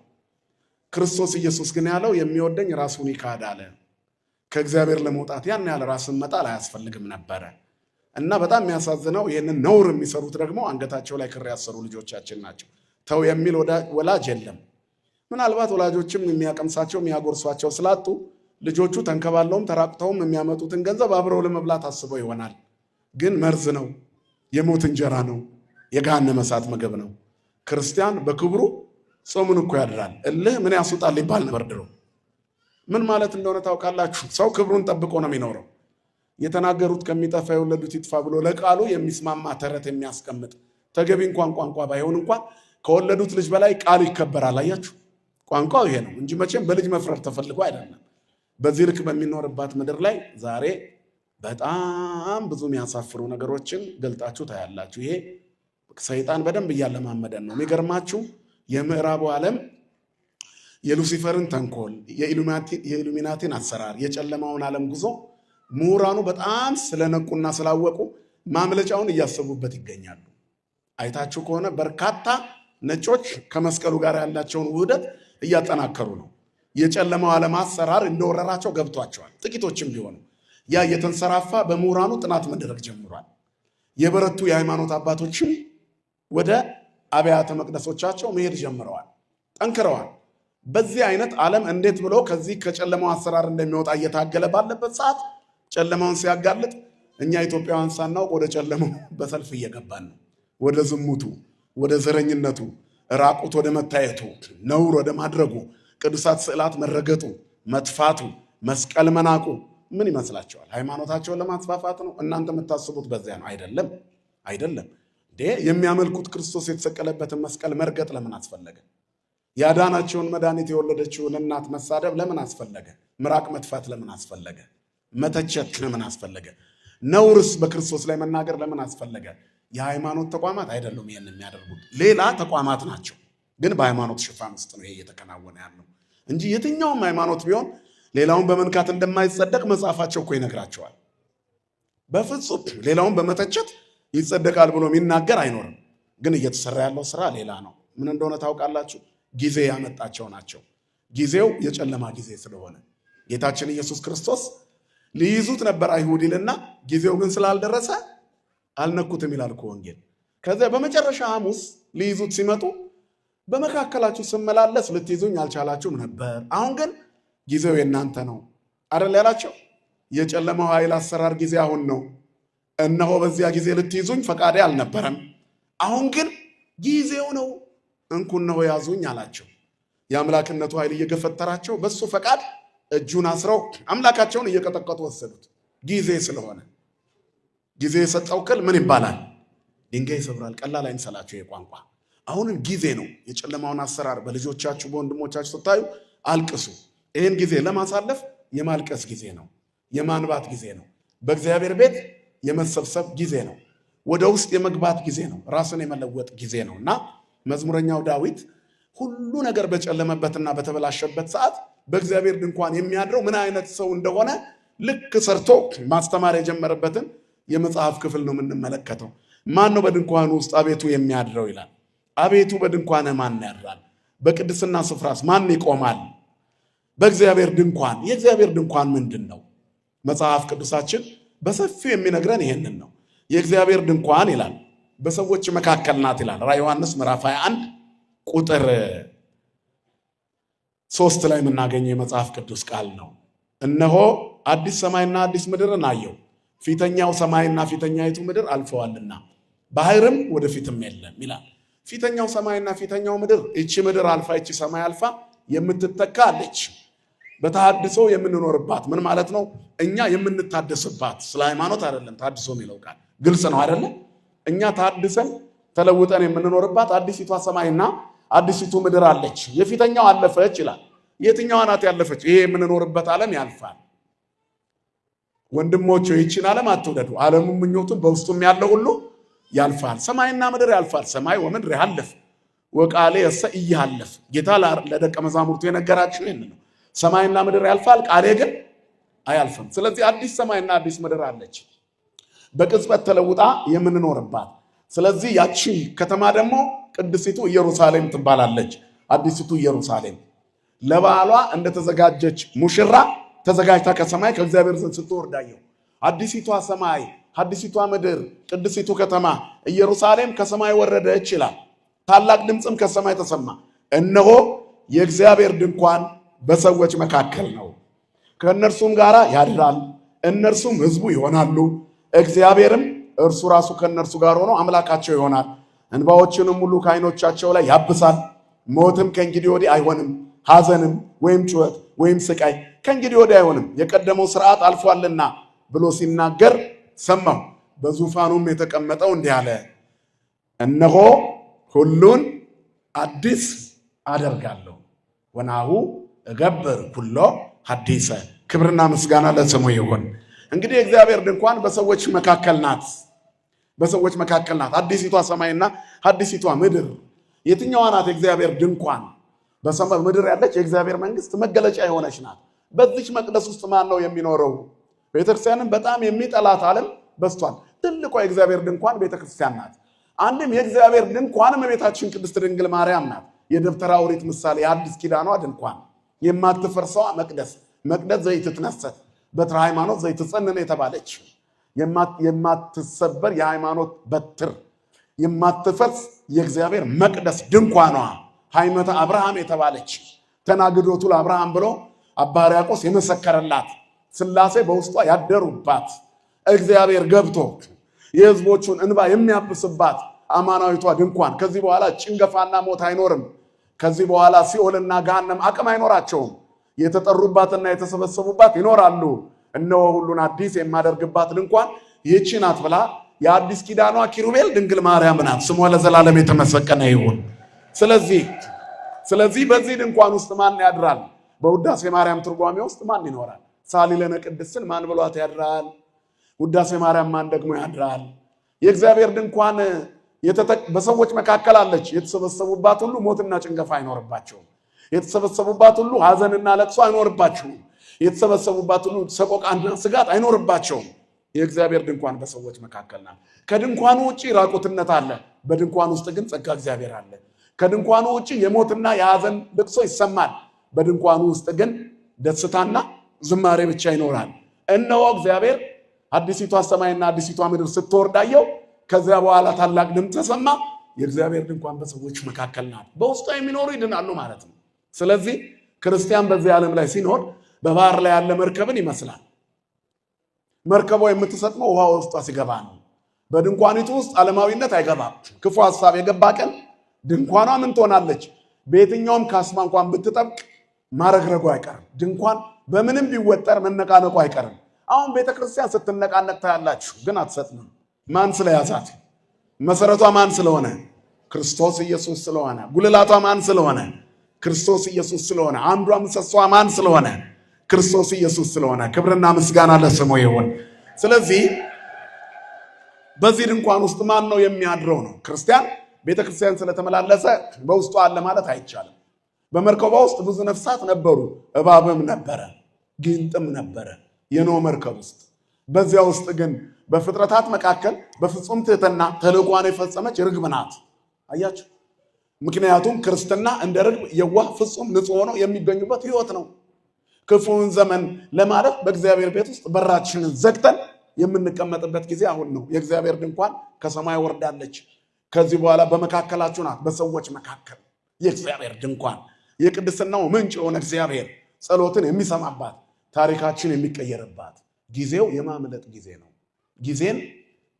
S1: ክርስቶስ ኢየሱስ ግን ያለው የሚወደኝ ራሱን ይካድ አለ። ከእግዚአብሔር ለመውጣት ያን ያለ ራስን መጣል አያስፈልግም ነበረ። እና በጣም የሚያሳዝነው ይህንን ነውር የሚሰሩት ደግሞ አንገታቸው ላይ ክር ያሰሩ ልጆቻችን ናቸው። ተው የሚል ወላጅ የለም። ምናልባት ወላጆችም የሚያቀምሳቸው የሚያጎርሷቸው ስላጡ ልጆቹ ተንከባለውም ተራቅተውም የሚያመጡትን ገንዘብ አብረው ለመብላት አስበው ይሆናል። ግን መርዝ ነው፣ የሞት እንጀራ ነው፣ የገሃነመ እሳት ምግብ ነው። ክርስቲያን በክብሩ ጾሙን እኮ ያድራል። እልህ ምን ያስወጣል ይባል ነበር ድሮ። ምን ማለት እንደሆነ ታውቃላችሁ? ሰው ክብሩን ጠብቆ ነው የሚኖረው። የተናገሩት ከሚጠፋ የወለዱት ይጥፋ ብሎ ለቃሉ የሚስማማ ተረት የሚያስቀምጥ ተገቢ እንኳን ቋንቋ ባይሆን እንኳን ከወለዱት ልጅ በላይ ቃሉ ይከበራል። አያችሁ፣ ቋንቋው ይሄ ነው እንጂ መቼም በልጅ መፍረር ተፈልጎ አይደለም። በዚህ ልክ በሚኖርባት ምድር ላይ ዛሬ በጣም ብዙ የሚያሳፍሩ ነገሮችን ገልጣችሁ ታያላችሁ። ይሄ ሰይጣን በደንብ እያለማመደን ነው። የሚገርማችሁ የምዕራቡ ዓለም የሉሲፈርን ተንኮል፣ የኢሉሚናቲን አሰራር፣ የጨለማውን ዓለም ጉዞ ምሁራኑ በጣም ስለነቁና ስላወቁ ማምለጫውን እያሰቡበት ይገኛሉ። አይታችሁ ከሆነ በርካታ ነጮች ከመስቀሉ ጋር ያላቸውን ውህደት እያጠናከሩ ነው። የጨለማው ዓለም አሰራር እንደወረራቸው ገብቷቸዋል። ጥቂቶችም ቢሆኑ ያ የተንሰራፋ በምሁራኑ ጥናት መደረግ ጀምሯል። የበረቱ የሃይማኖት አባቶችም ወደ አብያተ መቅደሶቻቸው መሄድ ጀምረዋል፣ ጠንክረዋል። በዚህ አይነት ዓለም እንዴት ብሎ ከዚህ ከጨለማው አሰራር እንደሚወጣ እየታገለ ባለበት ሰዓት ጨለማውን ሲያጋልጥ እኛ ኢትዮጵያውያን ሳናውቅ ወደ ጨለማው በሰልፍ እየገባን ነው። ወደ ዝሙቱ፣ ወደ ዘረኝነቱ፣ ራቁት ወደ መታየቱ፣ ነውር ወደ ማድረጉ፣ ቅዱሳት ስዕላት መረገጡ፣ መጥፋቱ፣ መስቀል መናቁ ምን ይመስላችኋል? ሃይማኖታቸውን ለማስፋፋት ነው? እናንተ የምታስቡት በዚያ ነው። አይደለም፣ አይደለም። የሚያመልኩት ክርስቶስ የተሰቀለበትን መስቀል መርገጥ ለምን አስፈለገ? ያዳናቸውን መድኃኒት የወለደችውን እናት መሳደብ ለምን አስፈለገ? ምራቅ መጥፋት ለምን አስፈለገ? መተቸት ለምን አስፈለገ? ነውርስ በክርስቶስ ላይ መናገር ለምን አስፈለገ? የሃይማኖት ተቋማት አይደሉም ይህን የሚያደርጉት፣ ሌላ ተቋማት ናቸው። ግን በሃይማኖት ሽፋን ውስጥ ነው ይሄ እየተከናወነ ያለው እንጂ የትኛውም ሃይማኖት ቢሆን ሌላውን በመንካት እንደማይጸደቅ መጽሐፋቸው እኮ ይነግራቸዋል። በፍጹም ሌላውን በመተቸት ይጸደቃል ብሎ የሚናገር አይኖርም። ግን እየተሰራ ያለው ስራ ሌላ ነው። ምን እንደሆነ ታውቃላችሁ? ጊዜ ያመጣቸው ናቸው። ጊዜው የጨለማ ጊዜ ስለሆነ ጌታችን ኢየሱስ ክርስቶስ ሊይዙት ነበር አይሁድ ይልና ጊዜው ግን ስላልደረሰ አልነኩትም ይላል እኮ ወንጌል። ከዚያ በመጨረሻ ሐሙስ ሊይዙት ሲመጡ በመካከላችሁ ስመላለስ ልትይዙኝ አልቻላችሁም ነበር፣ አሁን ግን ጊዜው የእናንተ ነው አይደል ያላቸው። የጨለማው ኃይል አሰራር ጊዜ አሁን ነው። እነሆ በዚያ ጊዜ ልትይዙኝ ፈቃዴ አልነበረም፣ አሁን ግን ጊዜው ነው፣ እንኩ እነሆ ያዙኝ አላቸው። የአምላክነቱ ኃይል እየገፈተራቸው በሱ ፈቃድ እጁን አስረው አምላካቸውን እየቀጠቀጡ ወሰዱት። ጊዜ ስለሆነ ጊዜ የሰጠው ክል ምን ይባላል? ድንጋይ ይሰብራል። ቀላል አይምሰላችሁ የቋንቋ። አሁንም ጊዜ ነው። የጨለማውን አሰራር በልጆቻችሁ በወንድሞቻችሁ ስታዩ አልቅሱ። ይህን ጊዜ ለማሳለፍ የማልቀስ ጊዜ ነው፣ የማንባት ጊዜ ነው፣ በእግዚአብሔር ቤት የመሰብሰብ ጊዜ ነው፣ ወደ ውስጥ የመግባት ጊዜ ነው፣ ራስን የመለወጥ ጊዜ ነው እና መዝሙረኛው ዳዊት ሁሉ ነገር በጨለመበትና በተበላሸበት ሰዓት በእግዚአብሔር ድንኳን የሚያድረው ምን አይነት ሰው እንደሆነ ልክ ሰርቶ ማስተማር የጀመረበትን የመጽሐፍ ክፍል ነው የምንመለከተው። ማን ነው በድንኳኑ ውስጥ አቤቱ የሚያድረው ይላል። አቤቱ በድንኳን ማን ያድራል? በቅድስና ስፍራስ ማን ይቆማል? በእግዚአብሔር ድንኳን። የእግዚአብሔር ድንኳን ምንድን ነው? መጽሐፍ ቅዱሳችን በሰፊው የሚነግረን ይሄንን ነው። የእግዚአብሔር ድንኳን ይላል በሰዎች መካከል ናት ይላል። ራዕየ ዮሐንስ ምዕራፍ 21 ቁጥር 3 ላይ የምናገኘው የመጽሐፍ ቅዱስ ቃል ነው። እነሆ አዲስ ሰማይና አዲስ ምድርን አየሁ፣ ፊተኛው ሰማይና ፊተኛይቱ ምድር አልፈዋልና ባህርም ወደፊትም የለም ይላል። ፊተኛው ሰማይና ፊተኛው ምድር፣ እቺ ምድር አልፋ እቺ ሰማይ አልፋ የምትተካ አለች፣ በተሐድሶ የምንኖርባት። ምን ማለት ነው? እኛ የምንታደስባት። ስለ ሃይማኖት አይደለም ታድሶ የሚለው ቃል፣ ግልጽ ነው አይደለም? እኛ ታድሰን ተለውጠን የምንኖርባት አዲሲቷ ሰማይና አዲሲቱ ምድር አለች። የፊተኛው አለፈች ይላል። የትኛዋ ናት ያለፈች? ይሄ የምንኖርበት ዓለም ያልፋል። ወንድሞች ይህችን ዓለም አትውደዱ፣ ዓለሙ ምኞቱን በውስጡም ያለው ሁሉ ያልፋል። ሰማይና ምድር ያልፋል። ሰማይ ወምድር ያልፍ ወቃሌ የሰ ኢያልፍ። ጌታ ለደቀ መዛሙርቱ የነገራቸው ይህን ነው። ሰማይና ምድር ያልፋል፣ ቃሌ ግን አያልፍም። ስለዚህ አዲስ ሰማይና አዲስ ምድር አለች፣ በቅጽበት ተለውጣ የምንኖርባት። ስለዚህ ያቺ ከተማ ደግሞ ቅድስቲቱ ኢየሩሳሌም ትባላለች። አዲስቱ ኢየሩሳሌም ለባሏ እንደተዘጋጀች ሙሽራ ተዘጋጅታ ከሰማይ ከእግዚአብሔር ዘንድ ስትወርድ አየሁ። አዲሲቷ ሰማይ፣ አዲሲቷ ምድር፣ ቅድስቲቱ ከተማ ኢየሩሳሌም ከሰማይ ወረደች ይላል። ታላቅ ድምፅም ከሰማይ ተሰማ፣ እነሆ የእግዚአብሔር ድንኳን በሰዎች መካከል ነው፣ ከእነርሱም ጋር ያድራል፣ እነርሱም ሕዝቡ ይሆናሉ፣ እግዚአብሔርም እርሱ ራሱ ከእነርሱ ጋር ሆኖ አምላካቸው ይሆናል። እንባዎችንም ሁሉ ከዓይኖቻቸው ላይ ያብሳል። ሞትም ከእንግዲህ ወዲህ አይሆንም፣ ሐዘንም ወይም ጩኸት ወይም ስቃይ ከእንግዲህ ወዲህ አይሆንም፣ የቀደመው ሥርዓት አልፏልና ብሎ ሲናገር ሰማሁ። በዙፋኑም የተቀመጠው እንዲህ አለ፣ እነሆ ሁሉን አዲስ አደርጋለሁ፣ ወናሁ እገብር ኩሎ ሐዲሰ። ክብርና ምስጋና ለስሙ ይሁን። እንግዲህ የእግዚአብሔር ድንኳን በሰዎች መካከል ናት፣ በሰዎች መካከል ናት። አዲሲቷ ሰማይና አዲሲቷ ምድር የትኛዋ ናት? የእግዚአብሔር ድንኳን በሰማይ ምድር ያለች የእግዚአብሔር መንግስት መገለጫ የሆነች ናት። በዚች መቅደስ ውስጥ ማን ነው የሚኖረው? ቤተክርስቲያንን በጣም የሚጠላት ዓለም በስቷል። ትልቋ የእግዚአብሔር ድንኳን ቤተክርስቲያን ናት። አንድም የእግዚአብሔር ድንኳን እመቤታችን ቅድስት ድንግል ማርያም ናት። የደብተራ ኦሪት ምሳሌ የአዲስ ኪዳኗ ድንኳን የማትፈርሰዋ መቅደስ ዘይትትነሰት በትረ ሃይማኖት ዘይትጸነነ የተባለች የማትሰበር የሃይማኖት በትር የማትፈርስ የእግዚአብሔር መቅደስ ድንኳኗ ሃይመተ አብርሃም የተባለች ተናግዶቱ ለአብርሃም ብሎ አባ ሕርያቆስ የመሰከረላት ሥላሴ በውስጧ ያደሩባት እግዚአብሔር ገብቶ የሕዝቦቹን እንባ የሚያብስባት አማናዊቷ ድንኳን ከዚህ በኋላ ጭንገፋና ሞት አይኖርም። ከዚህ በኋላ ሲኦልና ገሃነም አቅም አይኖራቸውም። የተጠሩባትና የተሰበሰቡባት ይኖራሉ። እነሆ ሁሉን አዲስ የማደርግባት ድንኳን ይህች ናት ብላ የአዲስ ኪዳኗ ኪሩቤል ድንግል ማርያም ናት። ስሟ ለዘላለም የተመሰገነ ይሁን። ስለዚህ በዚህ ድንኳን ውስጥ ማን ያድራል? በውዳሴ ማርያም ትርጓሜ ውስጥ ማን ይኖራል? ሳሊለነ ቅድስትን ማን ብሏት ያድራል? ውዳሴ ማርያም ማን ደግሞ ያድራል? የእግዚአብሔር ድንኳን በሰዎች መካከል አለች። የተሰበሰቡባት ሁሉ ሞትና ጭንገፋ አይኖርባቸውም። የተሰበሰቡባት ሁሉ ሐዘንና ለቅሶ አይኖርባቸውም። የተሰበሰቡባት ሁሉ ሰቆቃና ስጋት አይኖርባቸውም። የእግዚአብሔር ድንኳን በሰዎች መካከል ናት። ከድንኳኑ ውጪ ራቁትነት አለ፣ በድንኳኑ ውስጥ ግን ጸጋ እግዚአብሔር አለ። ከድንኳኑ ውጪ የሞትና የሐዘን ልቅሶ ይሰማል፣ በድንኳኑ ውስጥ ግን ደስታና ዝማሬ ብቻ ይኖራል። እነሆ እግዚአብሔር አዲሲቷ ሰማይና አዲሲቷ ምድር ስትወርዳየው ከዚያ በኋላ ታላቅ ድምፅ ተሰማ። የእግዚአብሔር ድንኳን በሰዎች መካከል ናት። በውስጧ የሚኖሩ ይድናሉ ማለት ነው። ስለዚህ ክርስቲያን በዚህ ዓለም ላይ ሲኖር በባህር ላይ ያለ መርከብን ይመስላል። መርከቧ የምትሰጥመው ውሃ ውስጧ ሲገባ ነው። በድንኳኒቱ ውስጥ ዓለማዊነት አይገባም። ክፉ ሐሳብ የገባ ቀን ድንኳኗ ምን ትሆናለች? በየትኛውም ካስማ እንኳን ብትጠብቅ ማረግረጉ አይቀርም። ድንኳን በምንም ቢወጠር መነቃነቁ አይቀርም። አሁን ቤተክርስቲያን ስትነቃነቅ ታያላችሁ፣ ግን አትሰጥምም። ማን ስለያዛት? መሰረቷ ማን ስለሆነ? ክርስቶስ ኢየሱስ ስለሆነ። ጉልላቷ ማን ስለሆነ? ክርስቶስ ኢየሱስ ስለሆነ። አንዷ ምሰሷ ማን ስለሆነ? ክርስቶስ ኢየሱስ ስለሆነ። ክብርና ምስጋና ለስሙ ይሁን። ስለዚህ በዚህ ድንኳን ውስጥ ማን ነው የሚያድረው ነው? ክርስቲያን ቤተክርስቲያን ስለተመላለሰ በውስጡ አለ ማለት አይቻልም። በመርከቧ ውስጥ ብዙ ነፍሳት ነበሩ። እባብም ነበረ፣ ጊንጥም ነበረ የኖህ መርከብ ውስጥ። በዚያ ውስጥ ግን በፍጥረታት መካከል በፍጹም ትህትና ተልእኳን የፈጸመች ርግብ ናት። አያችሁ? ምክንያቱም ክርስትና እንደ ርግብ የዋህ ፍጹም ንጹህ ሆኖ የሚገኙበት ህይወት ነው። ክፉውን ዘመን ለማለፍ በእግዚአብሔር ቤት ውስጥ በራችንን ዘግተን የምንቀመጥበት ጊዜ አሁን ነው። የእግዚአብሔር ድንኳን ከሰማይ ወርዳለች። ከዚህ በኋላ በመካከላችሁ ናት። በሰዎች መካከል የእግዚአብሔር ድንኳን የቅድስናው ምንጭ የሆነ እግዚአብሔር ጸሎትን የሚሰማባት ታሪካችን የሚቀየርባት ጊዜው የማምለጥ ጊዜ ነው። ጊዜን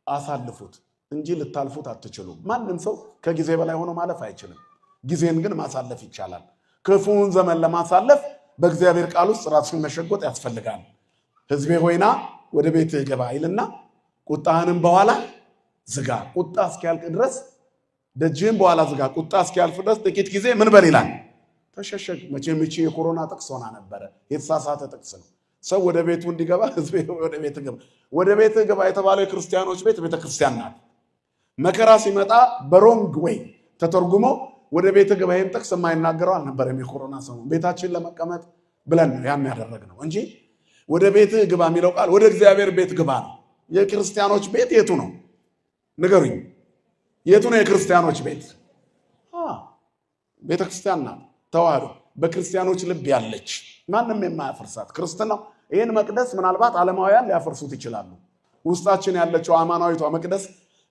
S1: አሳልፉት እንጂ ልታልፉት አትችሉም። ማንም ሰው ከጊዜ በላይ ሆኖ ማለፍ አይችልም። ጊዜን ግን ማሳለፍ ይቻላል። ክፉውን ዘመን ለማሳለፍ በእግዚአብሔር ቃል ውስጥ ራሱን መሸጎጥ ያስፈልጋል። ሕዝቤ ሆይና ወደ ቤትህ ግባ ይልና ቁጣህንም በኋላ ዝጋ። ቁጣ እስኪያልቅ ድረስ ደጅህን በኋላ ዝጋ። ቁጣ እስኪያልፍ ድረስ ጥቂት ጊዜ ምን በል ይላል? ተሸሸግ። መቼም ይቺ የኮሮና ጥቅስ ሆና ነበረ። የተሳሳተ ጥቅስ ነው። ሰው ወደ ቤቱ እንዲገባ ሕዝቤ ወደ ቤት ግባ። ወደ ቤት ግባ የተባለው የክርስቲያኖች ቤት ቤተክርስቲያን ናት። መከራ ሲመጣ በሮንግ ወይ ተተርጉሞ ወደ ቤት ግባ ይህን ጥቅስ የማይናገረው አልነበረም። የኮሮና ሰው ቤታችን ለመቀመጥ ብለን ነው ያን ያደረግነው እንጂ ወደ ቤት ግባ የሚለው ቃል ወደ እግዚአብሔር ቤት ግባ ነው። የክርስቲያኖች ቤት የቱ ነው? ንገሩኝ። የቱ ነው የክርስቲያኖች ቤት? ቤተክርስቲያን ናት። ተዋህዶ በክርስቲያኖች ልብ ያለች ማንም የማያፈርሳት ክርስትናው። ይህን መቅደስ ምናልባት ዓለማውያን ሊያፈርሱት ይችላሉ። ውስጣችን ያለችው አማናዊቷ መቅደስ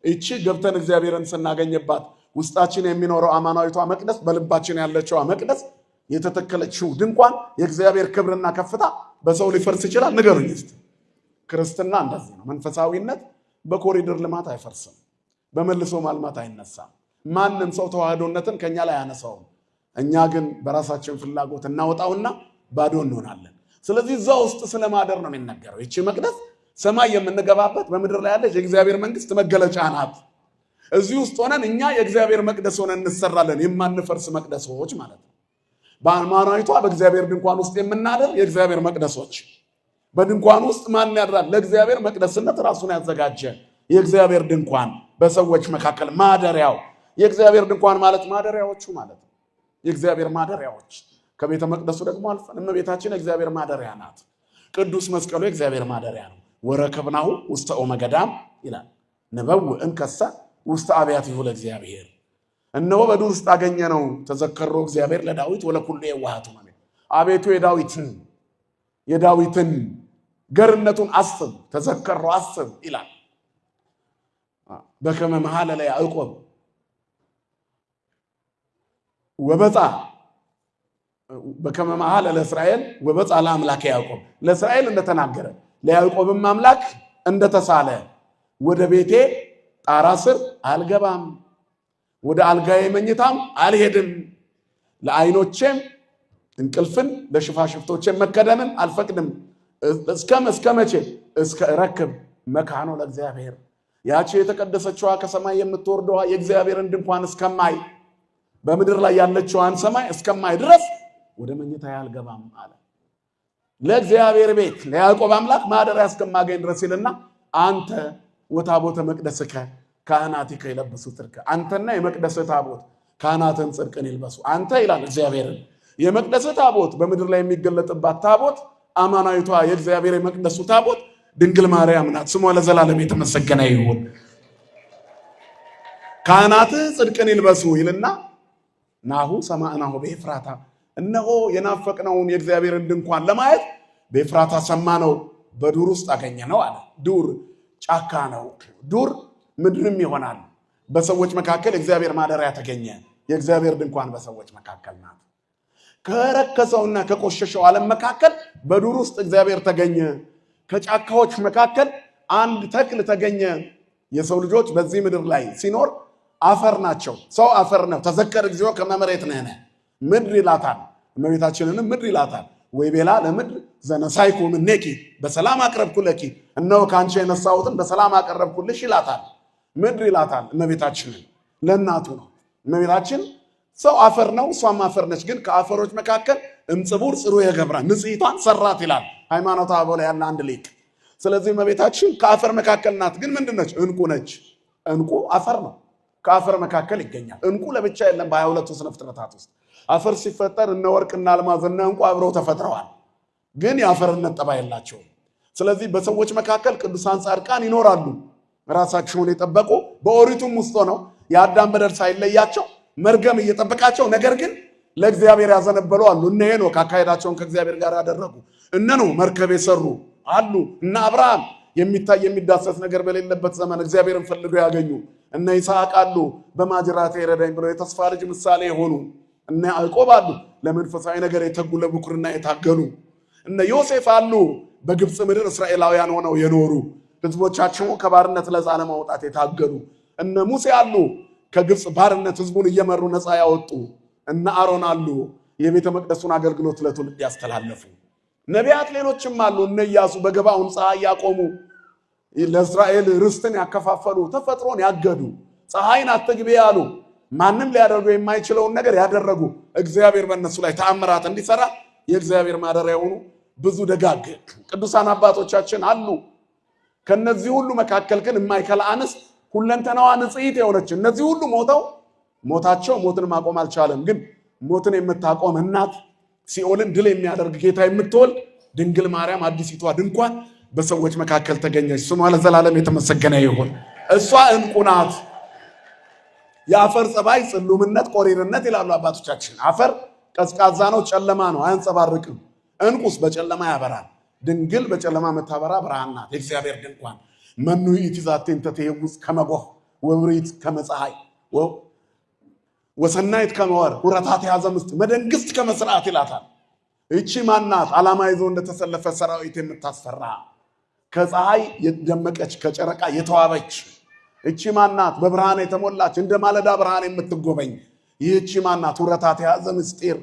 S1: እቺ ገብተን እግዚአብሔርን ስናገኝባት ውስጣችን የሚኖረው አማናዊቷ መቅደስ፣ በልባችን ያለችው መቅደስ የተተከለችው ድንኳን የእግዚአብሔር ክብርና ከፍታ በሰው ሊፈርስ ይችላል? ንገሩኝ እስቲ። ክርስትና እንደዚህ ነው። መንፈሳዊነት በኮሪደር ልማት አይፈርስም፣ በመልሶ ማልማት አይነሳም። ማንም ሰው ተዋህዶነትን ከኛ ላይ አያነሳውም። እኛ ግን በራሳችን ፍላጎት እናወጣውና ባዶ እንሆናለን። ስለዚህ እዛ ውስጥ ስለማደር ነው የሚነገረው። ይቺ መቅደስ ሰማይ የምንገባበት በምድር ላይ ያለች የእግዚአብሔር መንግስት መገለጫ ናት። እዚህ ውስጥ ሆነን እኛ የእግዚአብሔር መቅደስ ሆነን እንሰራለን። የማንፈርስ መቅደሶች ማለት ነው። በአማናዊቷ በእግዚአብሔር ድንኳን ውስጥ የምናደር የእግዚአብሔር መቅደሶች። በድንኳን ውስጥ ማን ያድራል? ለእግዚአብሔር መቅደስነት ራሱን ያዘጋጀ የእግዚአብሔር ድንኳን በሰዎች መካከል ማደሪያው። የእግዚአብሔር ድንኳን ማለት ማደሪያዎቹ ማለት ነው። የእግዚአብሔር ማደሪያዎች። ከቤተ መቅደሱ ደግሞ አልፈን እመቤታችን የእግዚአብሔር ማደሪያ ናት። ቅዱስ መስቀሉ የእግዚአብሔር ማደሪያ ነው። ወረከብናሁ ውስተ ኦመ ገዳም ይላል። ንበው እንከሰ ውስጥ አብያቲሁ ለእግዚአብሔር እነሆ በዱር ውስጥ አገኘነው ተዘከሮ እግዚአብሔር ለዳዊት ወለኩሉ የዋሃቱ ማለት አቤቱ የዳዊትን ገርነቱን አስብ ተዘከሮ አስብ ይላል። በከመ መሐለ ለያዕቆብ ወበጻ በከመ መሐለ ለእስራኤል ወበጻ ለአምላከ ያዕቆብ ለእስራኤል እንደተናገረ ለያዕቆብም አምላክ እንደተሳለ ወደ ቤቴ ጣራ ስር አልገባም ወደ አልጋዬ መኝታም አልሄድም ለዓይኖቼም እንቅልፍን ለሽፋሽፍቶቼም መከደንን አልፈቅድም እስከ መቼ እስከ እረክብ መካኖ ለእግዚአብሔር ያቺ የተቀደሰችዋ ከሰማይ የምትወርደዋ የእግዚአብሔርን ድንኳን እስከማይ በምድር ላይ ያለችዋን ሰማይ እስከማይ ድረስ ወደ መኝታ አልገባም አለ። ለእግዚአብሔር ቤት ለያዕቆብ አምላክ ማደሪያ እስከማገኝ ድረስ ይልና አንተ ወታቦተ መቅደስከ ካህናቲከ ይለብሱ ጽድቀ አንተና የመቅደስ ታቦት ካህናትን ጽድቅን ይልበሱ። አንተ ይላል እግዚአብሔርን የመቅደስ ታቦት በምድር ላይ የሚገለጥባት ታቦት አማናዊቷ የእግዚአብሔር የመቅደሱ ታቦት ድንግል ማርያም ናት። ስሟ ለዘላለም የተመሰገነ ይሁን። ካህናት ጽድቅን ይልበሱ ይልና ናሁ ሰማዕናሁ በኤፍራታ እነሆ የናፈቅነውን የእግዚአብሔርን ድንኳን ለማየት በኤፍራታ ሰማነው በዱር ውስጥ አገኘነው አለ። ዱር ጫካ ነው። ዱር ምድርም ይሆናል። በሰዎች መካከል እግዚአብሔር ማደሪያ ተገኘ። የእግዚአብሔር ድንኳን በሰዎች መካከል ናት። ከረከሰውና ከቆሸሸው ዓለም መካከል በዱር ውስጥ እግዚአብሔር ተገኘ። ከጫካዎች መካከል አንድ ተክል ተገኘ። የሰው ልጆች በዚህ ምድር ላይ ሲኖር አፈር ናቸው። ሰው አፈር ነው። ተዘከር እግዚኦ ከመ መሬት ነህነ ምድር ይላታል። እመቤታችንንም ምድር ይላታል። ወይ ቤላ ለምድር ዘነሳይኩ ምኔኪ በሰላም አቅረብኩለኪ እነሆ ከአንቺ የነሳሁትን በሰላም አቀረብኩልሽ ይላታል። ምድር ይላታል እመቤታችንን ለእናቱ ነው። እመቤታችን ሰው አፈር ነው፣ እሷም አፈር ነች። ግን ከአፈሮች መካከል እምጽቡር ጽሩ የገብራ ንጽሕቷን ሰራት ይላል ሃይማኖተ አበው ላይ ያለ አንድ ሊቅ። ስለዚህ እመቤታችን ከአፈር መካከል ናት። ግን ምንድነች? ዕንቁ ነች። ዕንቁ አፈር ነው፣ ከአፈር መካከል ይገኛል። ዕንቁ ለብቻ የለም። በ22ቱ ስነ ፍጥረታት ውስጥ አፈር ሲፈጠር እነ ወርቅና አልማዝ እና ዕንቁ አብረው ተፈጥረዋል። ግን የአፈርነት ጠባይ የላቸውም። ስለዚህ በሰዎች መካከል ቅዱሳን ጻድቃን ይኖራሉ፣ ራሳቸውን የጠበቁ በኦሪቱም ውስጥ ሆነው የአዳም በደል ሳይለያቸው መርገም እየጠበቃቸው ነገር ግን ለእግዚአብሔር ያዘነበሉ አሉ። እነ ሄኖክ አካሄዳቸውን ከእግዚአብሔር ጋር ያደረጉ እነ ኖህ መርከብ የሰሩ አሉ። እነ አብርሃም የሚታይ የሚዳሰስ ነገር በሌለበት ዘመን እግዚአብሔርን ፈልገው ያገኙ እነ ይስሐቅ አሉ። በማጅራቴ ይረዳኝ ብለው የተስፋ ልጅ ምሳሌ የሆኑ እነ ያዕቆብ አሉ። ለመንፈሳዊ ነገር የተጉ ለብኩርና የታገሉ እነ ዮሴፍ አሉ። በግብፅ ምድር እስራኤላውያን ሆነው የኖሩ ህዝቦቻቸው ከባርነት ነፃ ለማውጣት የታገሉ እነ ሙሴ አሉ። ከግብፅ ባርነት ህዝቡን እየመሩ ነፃ ያወጡ እነ አሮን አሉ። የቤተ መቅደሱን አገልግሎት ለትውልድ ያስተላለፉ ነቢያት ሌሎችም አሉ። እነ ኢያሱ በገባውን ፀሐይ ያቆሙ ለእስራኤል ርስትን ያከፋፈሉ ተፈጥሮን ያገዱ ፀሐይን አትግቢ ያሉ ማንም ሊያደርጉ የማይችለውን ነገር ያደረጉ እግዚአብሔር በእነሱ ላይ ተአምራት እንዲሰራ የእግዚአብሔር ማደሪያ የሆኑ ብዙ ደጋግ ቅዱሳን አባቶቻችን አሉ። ከነዚህ ሁሉ መካከል ግን የማይከላ አንስት ሁለንተናዋ ንጽሕት የሆነች እነዚህ ሁሉ ሞታቸው ሞትን ማቆም አልቻለም። ግን ሞትን የምታቆም እናት ሲኦልን ድል የሚያደርግ ጌታ የምትወልድ ድንግል ማርያም አዲሲቷ ድንኳን በሰዎች መካከል ተገኘች። ስሟ ለዘላለም የተመሰገነ ይሁን። እሷ ዕንቁ ናት። የአፈር ጸባይ ጽሉምነት፣ ቆሪርነት ይላሉ አባቶቻችን። አፈር ቀዝቃዛ ነው፣ ጨለማ ነው፣ አያንጸባርቅም። ዕንቁስ በጨለማ ያበራል። ድንግል በጨለማ መታበራ ብርሃን ናት። የእግዚአብሔር ድንኳን መኑ ይእቲ ዛቲ እንተ ትሄውዝ ከመ ጎህ ወብሪት ከመ ፀሐይ ወሰናይት ከመ ወር ሁረታት የያዘ ምስት መደንግስት ከመ ስርዓት ይላታል። እቺ ማናት? ዓላማ ይዞ እንደተሰለፈ ሰራዊት የምታስፈራ ከፀሐይ የደመቀች ከጨረቃ የተዋበች እቺ ማናት? በብርሃን የተሞላች እንደ ማለዳ ብርሃን የምትጎበኝ ይህቺ ማናት? ሁረታት የያዘ ምስጢር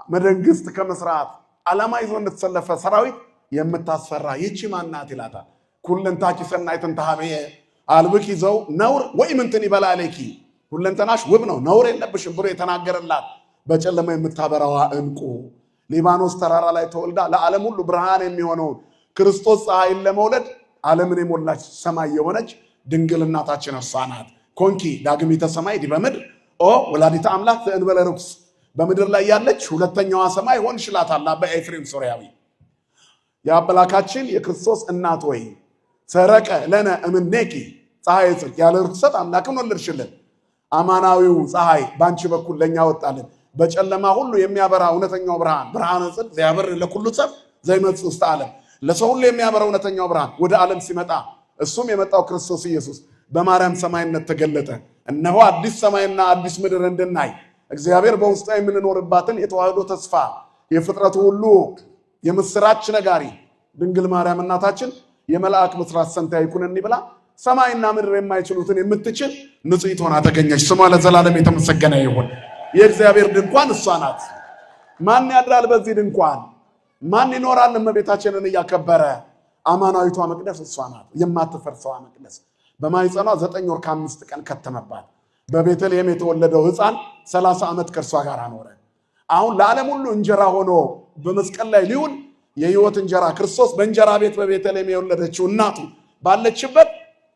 S1: መደንግስት ከመ ስርዓት ዓላማ ይዞ እንደተሰለፈ ሰራዊት የምታስፈራ ይህቺ ማናት ይላታል። ኩለንታኪ ሰናይትን ተሃበየ አልብኪ ዘው ነውር ወይ ምንትን ይበላለኪ ሁለንተናሽ ውብ ነው ነውር የለብሽም ብሎ የተናገረላት በጨለማ የምታበራዋ ዕንቁ ሊባኖስ ተራራ ላይ ተወልዳ ለዓለም ሁሉ ብርሃን የሚሆነውን ክርስቶስ ፀሐይን ለመውለድ ዓለምን የሞላች ሰማይ የሆነች ድንግል እናታችን እርሷ ናት። ኮንኪ ዳግሚተ ሰማይ ዲበ ምድር ኦ ወላዲተ አምላክ ዘእንበለ ርኩስ በምድር ላይ ያለች ሁለተኛዋ ሰማይ ሆንሽ ይላታል አባ ኤፍሬም ሶርያዊ። የአምላካችን የክርስቶስ እናት ወይ ሰረቀ ለነ እምኔኪ ፀሐይ ጽድቅ ያለ ርኩሰት አምላክን ወለድሽልን። አማናዊው ፀሐይ ባንቺ በኩል ለኛ ወጣልን። በጨለማ ሁሉ የሚያበራ እውነተኛው ብርሃን ብርሃነ ጽድቅ ዘያበር ለኩሉ ሰብ ዘይመጽእ ውስተ ዓለም ለሰው ሁሉ የሚያበራ እውነተኛው ብርሃን ወደ ዓለም ሲመጣ እሱም የመጣው ክርስቶስ ኢየሱስ በማርያም ሰማይነት ተገለጠ። እነሆ አዲስ ሰማይና አዲስ ምድር እንድናይ እግዚአብሔር በውስጧ የምንኖርባትን የተዋህዶ ተስፋ የፍጥረቱ ሁሉ የምስራች ነጋሪ ድንግል ማርያም እናታችን የመልአክ ብስራት ሰምታ ይኩነኒ ብላ ሰማይና ምድር የማይችሉትን የምትችል ንጽሕት ሆና ተገኘች። ስሟ ለዘላለም የተመሰገነ ይሁን። የእግዚአብሔር ድንኳን እሷ ናት። ማን ያድራል በዚህ ድንኳን? ማን ይኖራል እመቤታችንን እያከበረ? አማናዊቷ መቅደስ እሷ ናት። የማትፈርሰዋ መቅደስ በማኅፀኗ 9 ወር ከ5 ቀን ከተመባት። በቤተልሔም የተወለደው ሕፃን 30 ዓመት ከእርሷ ጋር አኖረ። አሁን ለዓለም ሁሉ እንጀራ ሆኖ በመስቀል ላይ ሊውል የሕይወት እንጀራ ክርስቶስ በእንጀራ ቤት በቤተልሔም የወለደችው እናቱ ባለችበት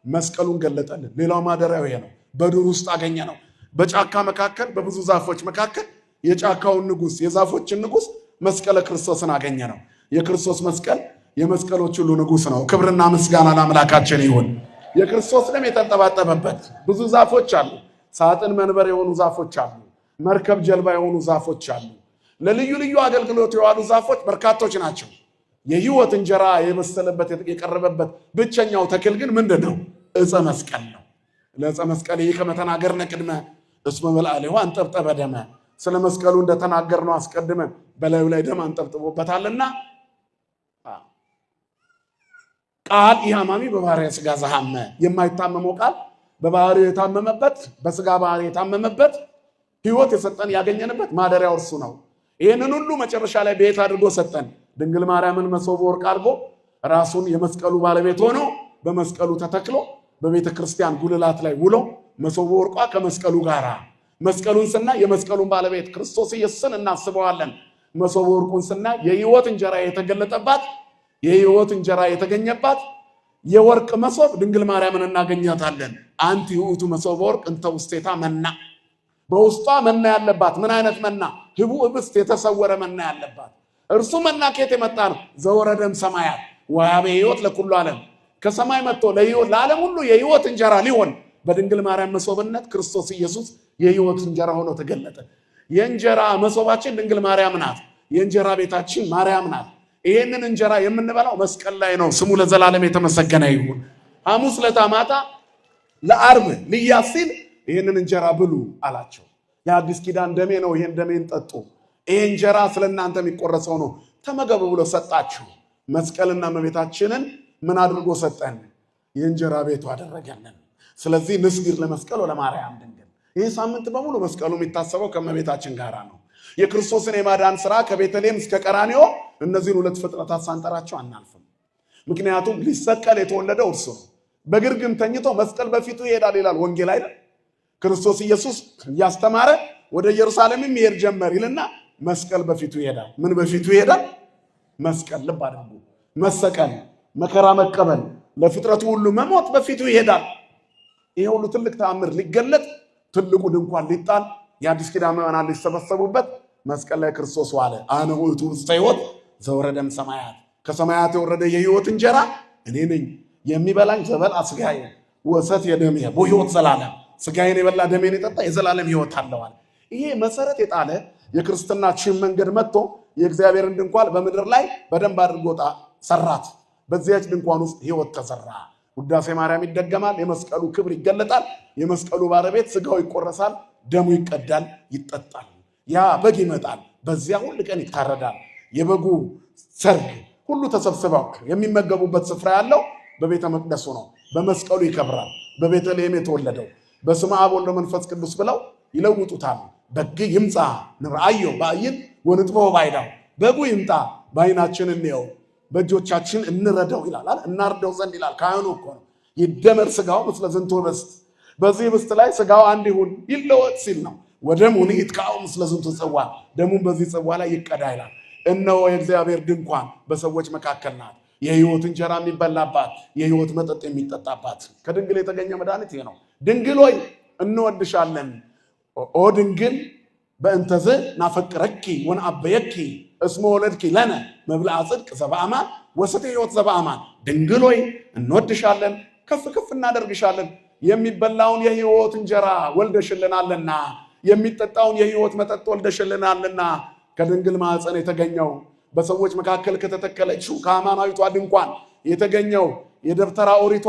S1: መስቀሉን ገለጠልን። ሌላው ማደሪያው ይሄ ነው። በዱር ውስጥ አገኘ ነው። በጫካ መካከል በብዙ ዛፎች መካከል የጫካውን ንጉሥ የዛፎችን ንጉሥ መስቀለ ክርስቶስን አገኘ ነው። የክርስቶስ መስቀል የመስቀሎች ሁሉ ንጉሥ ነው። ክብርና ምስጋና ለአምላካችን ይሁን። የክርስቶስ ደም የተንጠባጠበበት ብዙ ዛፎች አሉ። ሳጥን መንበር የሆኑ ዛፎች አሉ። መርከብ ጀልባ የሆኑ ዛፎች አሉ። ለልዩ ልዩ አገልግሎት የዋሉ ዛፎች በርካቶች ናቸው። የሕይወት እንጀራ የበሰለበት የቀረበበት ብቸኛው ተክል ግን ምንድን ነው? ዕፀ መስቀል ነው። ለዕፀ መስቀል ይህ ከመተናገርነ ቅድመ እስመ መልአሌሁ አንጠብጠበ ደመ። ስለ መስቀሉ እንደተናገርነው አስቀድመን በላዩ ላይ ደም አንጠብጥቦበታልና ቃል ኢሃማሚ በባሕርየ ሥጋ ዘሐመ። የማይታመመው ቃል በባህሪው የታመመበት በሥጋ ባህሪ የታመመበት ሕይወት የሰጠን ያገኘንበት ማደሪያው እርሱ ነው። ይህንን ሁሉ መጨረሻ ላይ ቤት አድርጎ ሰጠን። ድንግል ማርያምን መሶበ ወርቅ አድርጎ ራሱን የመስቀሉ ባለቤት ሆኖ በመስቀሉ ተተክሎ በቤተ ክርስቲያን ጉልላት ላይ ውሎ መሶበ ወርቋ ከመስቀሉ ጋር መስቀሉን ስናይ የመስቀሉን ባለቤት ክርስቶስ ኢየሱስን እናስበዋለን። መሶበ ወርቁን ስናይ የሕይወት እንጀራ የተገለጠባት የሕይወት እንጀራ የተገኘባት የወርቅ መሶብ ድንግል ማርያምን እናገኛታለን። አንቲ ውእቱ መሶበ ወርቅ እንተ ውስቴታ መና። በውስጧ መና ያለባት። ምን አይነት መና? ህቡዕ ኅብስት የተሰወረ መና ያለባት። እርሱ መና ከየት የመጣ ነው? ዘወረደም ሰማያት ወሀበ ሕይወት ለኩሉ ዓለም። ከሰማይ መጥቶ ለዓለም ሁሉ የሕይወት እንጀራ ሊሆን በድንግል ማርያም መሶብነት ክርስቶስ ኢየሱስ የሕይወት እንጀራ ሆኖ ተገለጠ። የእንጀራ መሶባችን ድንግል ማርያም ናት። የእንጀራ ቤታችን ማርያም ናት። ይህንን እንጀራ የምንበላው መስቀል ላይ ነው። ስሙ ለዘላለም የተመሰገነ ይሁን። ሐሙስ ዕለት ማታ ለዓርብ ልያዝ ሲል ይህንን እንጀራ ብሉ አላቸው። የአዲስ ኪዳን ደሜ ነው፣ ይህን ደሜን ጠጡ። ይህ እንጀራ ስለ እናንተ የሚቆረሰው ነው፣ ተመገቡ ብሎ ሰጣችሁ። መስቀልና እመቤታችንን ምን አድርጎ ሰጠን? የእንጀራ ቤቱ አደረገልን። ስለዚህ ንስግድ ለመስቀል ወለማርያም ድንግል። ይህ ሳምንት በሙሉ መስቀሉ የሚታሰበው ከእመቤታችን ጋር ነው። የክርስቶስን የማዳን ሥራ ከቤተልሔም እስከ ቀራንዮ እነዚህን ሁለት ፍጥረታት ሳንጠራቸው አናልፍም። ምክንያቱም ሊሰቀል የተወለደው እርሱ ነው። በግርግም ተኝቶ መስቀል በፊቱ ይሄዳል ይላል ወንጌል አይደል? ክርስቶስ ኢየሱስ እያስተማረ ወደ ኢየሩሳሌምም ይሄድ ጀመር ይልና መስቀል በፊቱ ይሄዳል። ምን በፊቱ ይሄዳል? መስቀል። ልብ አድርጉ። መሰቀል፣ መከራ መቀበል፣ ለፍጥረቱ ሁሉ መሞት በፊቱ ይሄዳል። ይሄ ሁሉ ትልቅ ተአምር ሊገለጥ ትልቁ ድንኳን ሊጣል የአዲስ ኪዳን ምዕመናን ሊሰበሰቡበት መስቀል ላይ ክርስቶስ ዋለ። አነ ውእቱ ውስተ ሕይወት ዘወረደም ሰማያት። ከሰማያት የወረደ የሕይወት እንጀራ እኔ ነኝ። የሚበላኝ ዘበልዐ ሥጋየ ወሰትየ ደምየ በሕይወት ዘላለም። ሥጋዬን የበላ ደሜን የጠጣ የዘላለም ሕይወት አለዋል። ይሄ መሰረት የጣለ የክርስትናችን መንገድ መጥቶ የእግዚአብሔርን ድንኳን በምድር ላይ በደንብ አድርጎ ሰራት። በዚያች ድንኳን ውስጥ ሕይወት ተሰራ። ውዳሴ ማርያም ይደገማል። የመስቀሉ ክብር ይገለጣል። የመስቀሉ ባለቤት ሥጋው ይቆረሳል፣ ደሙ ይቀዳል፣ ይጠጣል። ያ በግ ይመጣል። በዚያ ሁል ቀን ይታረዳል። የበጉ ሰርግ ሁሉ ተሰብስበው የሚመገቡበት ስፍራ ያለው በቤተ መቅደሱ ነው። በመስቀሉ ይከብራል። በቤተልሔም የተወለደው በስመ አብ ወወልድ ወመንፈስ ቅዱስ ብለው ይለውጡታል። በግ ይምጣ ንርአዮ በአይን ወንጥበው ባይዳው። በጉ ይምጣ በአይናችን እንየው፣ በእጆቻችን እንረደው ይላል። እናርደው ዘንድ ይላል። ካህኑ እኮ ነው። ይደመር ሥጋው ምስለ ዝንቱ ኅብስት። በዚህ ኅብስት ላይ ሥጋው አንድ ይሁን ይለወጥ ሲል ነው። ወደሙ ይትካው ምስለ ዝንቱ ጽዋ። ደሙን በዚህ ጽዋ ላይ ይቀዳ ይላል። እነሆ የእግዚአብሔር ድንኳን በሰዎች መካከል ናት። የሕይወት እንጀራ የሚበላባት፣ የሕይወት መጠጥ የሚጠጣባት ከድንግል የተገኘ መድኃኒት ይሄ ነው። ድንግል ሆይ እንወድሻለን። ኦ ድንግል በእንተዝ ናፈቅረኪ ወንአበየኪ እስመ ወለድኪ ለነ መብልዐ ጽድቅ ዘበአማን ወሰተ ሕይወት ዘበአማን። ድንግል ሆይ እንወድሻለን፣ ከፍ ከፍ እናደርግሻለን፣ የሚበላውን የሕይወት እንጀራ ወልደሽልናልና የሚጠጣውን የሕይወት መጠጥ ወልደሽልናልና ከድንግል ማኅፀን የተገኘው በሰዎች መካከል ከተተከለችው ከአማናዊቷ ድንኳን የተገኘው የደብተራ ኦሪቷ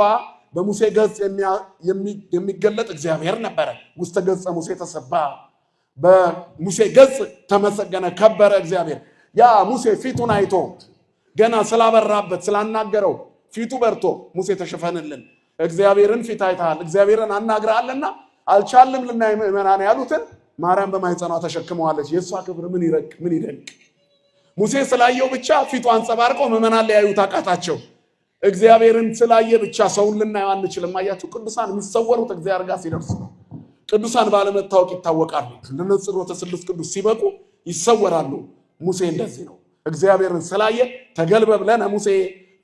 S1: በሙሴ ገጽ የሚገለጥ እግዚአብሔር ነበረ። ውስተ ገጸ ሙሴ ተሰባ፣ በሙሴ ገጽ ተመሰገነ ከበረ እግዚአብሔር። ያ ሙሴ ፊቱን አይቶ ገና ስላበራበት ስላናገረው ፊቱ በርቶ ሙሴ ተሸፈንልን፣ እግዚአብሔርን ፊት አይተሃል፣ እግዚአብሔርን አናግረሃልና አልቻልም ልናይ ምእመናን ያሉትን ማርያም በማኅፀኗ ተሸክመዋለች። የእሷ ክብር ምን ይረቅ ምን ይደንቅ! ሙሴ ስላየው ብቻ ፊቱ አንጸባርቆ ምእመናን ሊያዩት አቃታቸው። እግዚአብሔርን ስላየ ብቻ ሰውን ልናየው አንችልም። አያችሁ፣ ቅዱሳን የሚሰወሩት እግዚአብሔር ጋር ሲደርሱ ነው። ቅዱሳን ባለመታወቅ ይታወቃሉ። ለንጽሮተ ስሉስ ቅዱስ ሲበቁ ይሰወራሉ። ሙሴ እንደዚህ ነው። እግዚአብሔርን ስላየ ተገልበብለን ሙሴ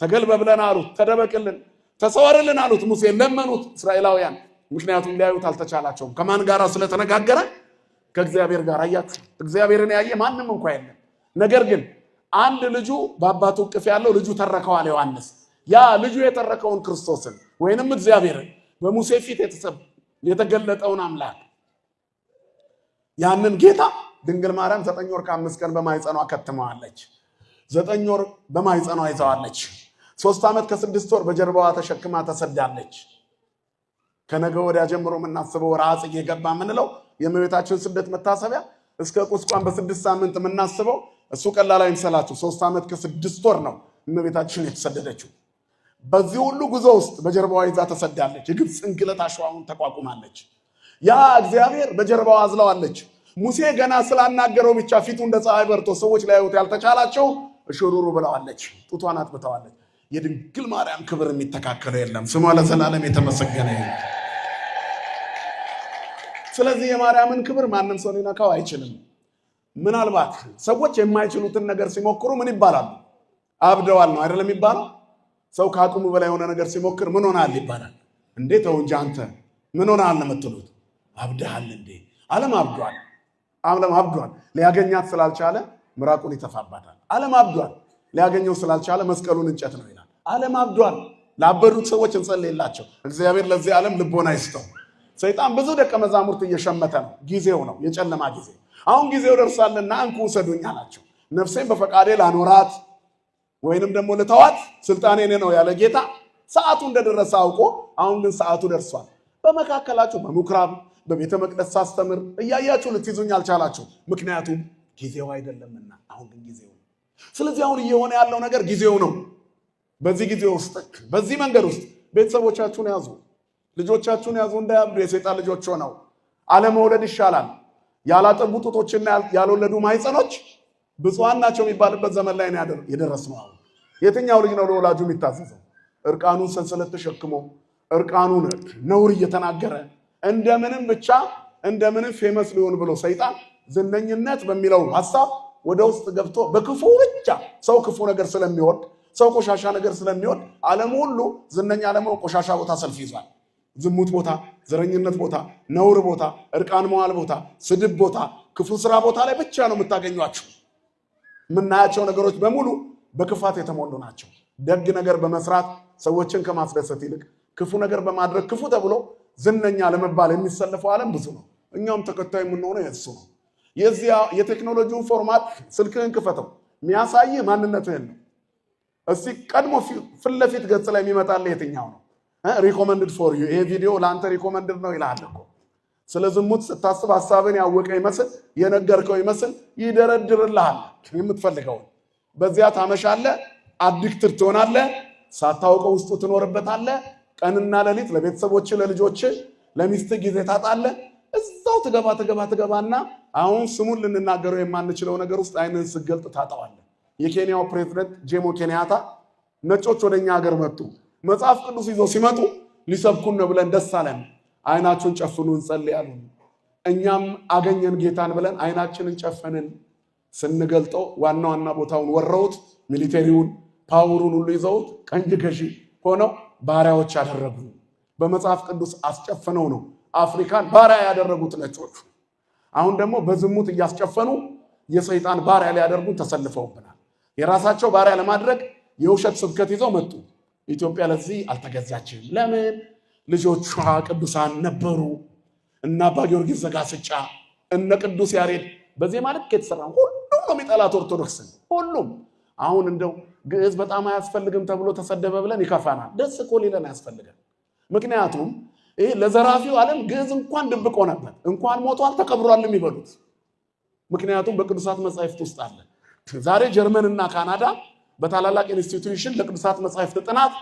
S1: ተገልበብለን አሉት። ተደበቅልን ተሰወርልን አሉት። ሙሴ ለመኑት እስራኤላውያን። ምክንያቱም ሊያዩት አልተቻላቸውም። ከማን ጋር ስለተነጋገረ? ከእግዚአብሔር ጋር። አያችሁ፣ እግዚአብሔርን ያየ ማንም እንኳ የለም። ነገር ግን አንድ ልጁ በአባቱ እቅፍ ያለው ልጁ ተረከዋል ዮሐንስ። ያ ልጁ የተረከውን ክርስቶስን ወይንም እግዚአብሔርን በሙሴ ፊት የተገለጠውን አምላክ ያንን ጌታ ድንግል ማርያም 9 ወር ከ5 ቀን በማኅፀኗ ከትመዋለች። 9 ወር በማኅፀኗ ይዘዋለች። 3 ዓመት ከ6 ወር በጀርባዋ ተሸክማ ተሰዳለች። ከነገ ወዲያ ጀምሮ የምናስበው ወርኃ ጽጌ ገባ የምንለው የእመቤታችን ስደት መታሰቢያ እስከ ቁስቋም በ6 ሳምንት የምናስበው እሱ ቀላል አይምሰላችሁ። 3 ዓመት ከ6 ወር ነው እመቤታችን የተሰደደችው። በዚህ ሁሉ ጉዞ ውስጥ በጀርባዋ ይዛ ተሰዳለች። የግብፅ እንግልት አሸዋውን ተቋቁማለች። ያ እግዚአብሔር በጀርባዋ አዝለዋለች። ሙሴ ገና ስላናገረው ብቻ ፊቱ እንደ ፀሐይ በርቶ ሰዎች ሊያዩት ያልተቻላቸው እሽሩሩ ብለዋለች። ጡቷን አጥብተዋለች። የድንግል ማርያም ክብር የሚተካከለው የለም። ስሟ ለዘላለም የተመሰገነ ይሁን። ስለዚህ የማርያምን ክብር ማንም ሰው ሊነካው አይችልም። ምናልባት ሰዎች የማይችሉትን ነገር ሲሞክሩ ምን ይባላሉ? አብደዋል ነው አይደለም የሚባለው? ሰው ከአቅሙ በላይ የሆነ ነገር ሲሞክር ምን ሆናል ይባላል። እንዴ ተው እንጂ አንተ ምን ሆናል ለምትሉት አብደሃል እንዴ? ዓለም አብዷል። ዓለም አብዷል። ሊያገኛት ስላልቻለ ምራቁን ይተፋባታል። ዓለም አብዷል። ሊያገኘው ስላልቻለ መስቀሉን እንጨት ነው ይላል። ዓለም አብዷል። ላበዱት ሰዎች እንጸልይላቸው። እግዚአብሔር ለዚህ ዓለም ልቦና ይስጠው። ሰይጣን ብዙ ደቀ መዛሙርት እየሸመተ ነው። ጊዜው ነው፣ የጨለማ ጊዜ። አሁን ጊዜው ደርሷልና እንኩ ውሰዱኝ አላቸው። ነፍሴን በፈቃዴ ላኖራት ወይንም ደግሞ ልተዋት ስልጣኔ ነው ያለ ጌታ ሰዓቱ እንደደረሰ አውቆ አሁን ግን ሰዓቱ ደርሷል። በመካከላችሁ በምኩራብ በቤተ መቅደስ ሳስተምር እያያችሁ ልትይዙኝ አልቻላችሁ። ምክንያቱም ጊዜው አይደለምና አሁን ግን ጊዜው ነው። ስለዚህ አሁን እየሆነ ያለው ነገር ጊዜው ነው። በዚህ ጊዜ ውስጥ በዚህ መንገድ ውስጥ ቤተሰቦቻችሁን ያዙ፣ ልጆቻችሁን ያዙ እንዳያብዱ የሰይጣን ልጆች ሆነው። አለመውለድ ይሻላል። ያላጠቡ ጡቶችና ያልወለዱ ማህፀኖች ብፁዓን ናቸው የሚባልበት ዘመን ላይ ነው የደረስነው። አሁን የትኛው ልጅ ነው ለወላጁ የሚታዘዘው? እርቃኑን ሰንሰለት ተሸክሞ እርቃኑን ነውር እየተናገረ እንደምንም ብቻ እንደምንም ፌመስ ሊሆን ብሎ ሰይጣን ዝነኝነት በሚለው ሐሳብ ወደ ውስጥ ገብቶ በክፉ ብቻ ሰው ክፉ ነገር ስለሚወድ ሰው ቆሻሻ ነገር ስለሚወድ ዓለም ሁሉ ዝነኛ ለመሆን ቆሻሻ ቦታ ሰልፍ ይዟል። ዝሙት ቦታ፣ ዘረኝነት ቦታ፣ ነውር ቦታ፣ እርቃን መዋል ቦታ፣ ስድብ ቦታ፣ ክፉ ስራ ቦታ ላይ ብቻ ነው የምታገኟቸው። የምናያቸው ነገሮች በሙሉ በክፋት የተሞሉ ናቸው። ደግ ነገር በመስራት ሰዎችን ከማስደሰት ይልቅ ክፉ ነገር በማድረግ ክፉ ተብሎ ዝነኛ ለመባል የሚሰለፈው ዓለም ብዙ ነው። እኛም ተከታይ የምንሆነው የእሱ ነው። የዚያ የቴክኖሎጂውን ፎርማት ስልክህን ክፈተው የሚያሳይህ ማንነትህን ነው። እስቲ ቀድሞ ፊት ለፊት ገጽ ላይ የሚመጣልህ የትኛው ነው? ሪኮመንድድ ፎር ዩ፣ ይሄ ቪዲዮ ለአንተ ሪኮመንድድ ነው ይልሃል እኮ። ስለ ዝሙት ስታስብ ሀሳብን ያወቀ ይመስል የነገርከው ይመስል ይደረድርልሃል የምትፈልገውን። በዚያ ታመሻለህ፣ አዲክትድ ትሆናለህ፣ ሳታውቀው ውስጡ ትኖርበታለህ። ቀንና ሌሊት ለቤተሰቦች ለልጆች ለሚስት ጊዜ ታጣለህ። እዛው ትገባና አሁን ስሙን ልንናገረው የማንችለው ነገር ውስጥ አይንን ስገልጥ ታጣዋለህ። የኬንያው ፕሬዝዳንት ጆሞ ኬንያታ ነጮች ወደኛ ሀገር መጡ። መጽሐፍ ቅዱስ ይዘው ሲመጡ ሊሰብኩን ነው ብለን ደስ አለን። አይናችሁን ጨፍኑ እንጸልያለን። እኛም አገኘን ጌታን ብለን አይናችንን ጨፈንን። ስንገልጠው ዋና ዋና ቦታውን ወረውት፣ ሚሊቴሪውን ፓወሩን ሁሉ ይዘውት ቀኝ ገዢ ሆነው ባሪያዎች ያደረጉ። በመጽሐፍ ቅዱስ አስጨፈነው ነው አፍሪካን ባሪያ ያደረጉት ነጮቹ። አሁን ደግሞ በዝሙት እያስጨፈኑ የሰይጣን ባሪያ ሊያደርጉን ተሰልፈውብናል። የራሳቸው ባሪያ ለማድረግ የውሸት ስብከት ይዘው መጡ። ኢትዮጵያ ለዚህ አልተገዛችም። ለምን? ልጆቿ ቅዱሳን ነበሩ። እና አባ ጊዮርጊስ ዘጋስጫ እነ ቅዱስ ያሬድ በዚህ ማለት ከተሰራ ሁሉም ነው የሚጠላት ኦርቶዶክስን ሁሉም። አሁን እንደው ግዕዝ በጣም አያስፈልግም ተብሎ ተሰደበ ብለን ይከፋናል። ደስ እኮ ሊለን ያስፈልጋል። ምክንያቱም ይሄ ለዘራፊው ዓለም ግዕዝ እንኳን ድብቆ ነበር። እንኳን ሞቷል ተቀብሯል የሚበሉት። ምክንያቱም በቅዱሳት መጻሕፍት ውስጥ አለ። ዛሬ ጀርመንና ካናዳ በታላላቅ ኢንስቲትዩሽን ለቅዱሳት መጻሕፍት ጥናት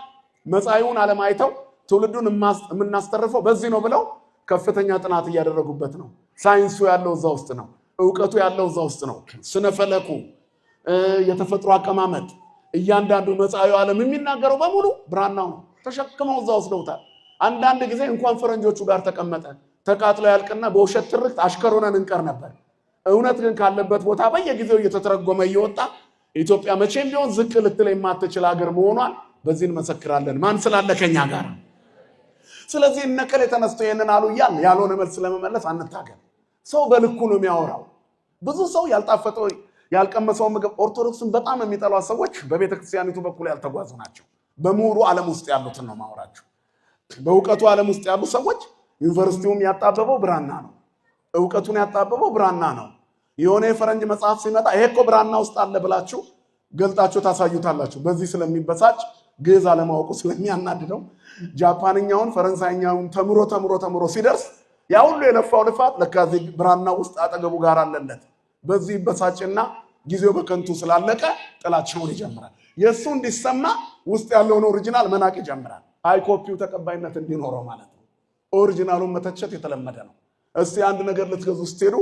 S1: መጻኢውን ዓለም አይተው ትውልዱን የምናስተርፈው በዚህ ነው ብለው ከፍተኛ ጥናት እያደረጉበት ነው። ሳይንሱ ያለው እዛ ውስጥ ነው። ዕውቀቱ ያለው እዛ ውስጥ ነው። ስነ ፈለኩ፣ የተፈጥሮ አቀማመጥ እያንዳንዱ መጻኢው ዓለም የሚናገረው በሙሉ ብራናው ነው። ተሸክመው እዛ ወስደውታል። አንዳንድ ጊዜ እንኳን ፈረንጆቹ ጋር ተቀመጠ ተቃጥሎ ያልቅና በውሸት ትርክት አሽከሮነን እንቀር ነበር። እውነት ግን ካለበት ቦታ በየጊዜው እየተተረጎመ እየወጣ ኢትዮጵያ መቼም ቢሆን ዝቅ ልትል የማትችል ሀገር መሆኗን በዚህ እንመሰክራለን። ማን ስላለ ከኛ ጋር። ስለዚህ እነከለ ተነስቶ ይሄንን አሉ እያልን ያልሆነ መልስ ለመመለስ አንታገል። ሰው በልኩ ነው የሚያወራው። ብዙ ሰው ያልጣፈጠው ያልቀመሰው ምግብ ኦርቶዶክስን በጣም የሚጠሉ ሰዎች በቤተ ክርስቲያኒቱ በኩል ያልተጓዙ ናቸው። በምሁሩ ዓለም ውስጥ ያሉትን ነው ማወራቸው። በእውቀቱ ዓለም ውስጥ ያሉ ሰዎች ዩኒቨርሲቲውም ያጣበበው ብራና ነው። ዕውቀቱን ያጣበበው ብራና ነው። የሆነ የፈረንጅ መጽሐፍ ሲመጣ ይሄ እኮ ብራና ውስጥ አለ ብላችሁ ገልጣችሁ ታሳዩታላችሁ። በዚህ ስለሚበሳጭ ግዕዝ አለማወቁ ስለሚያናድደው ጃፓንኛውን ፈረንሳይኛውን ተምሮ ሲደርስ ያ ሁሉ የለፋው ልፋት ለካዚ ብራና ውስጥ አጠገቡ ጋር አለለት። በዚህ በሳጭና ጊዜው በከንቱ ስላለቀ ጥላቻውን ይጀምራል። የሱ እንዲሰማ ውስጥ ያለውን ኦሪጂናል መናቅ ይጀምራል። ሃይ ኮፒው ተቀባይነት እንዲኖረው ማለት ነው። ኦሪጂናሉን መተቸት የተለመደ ነው። እስቲ አንድ ነገር ልትገዙ ስትሄዱ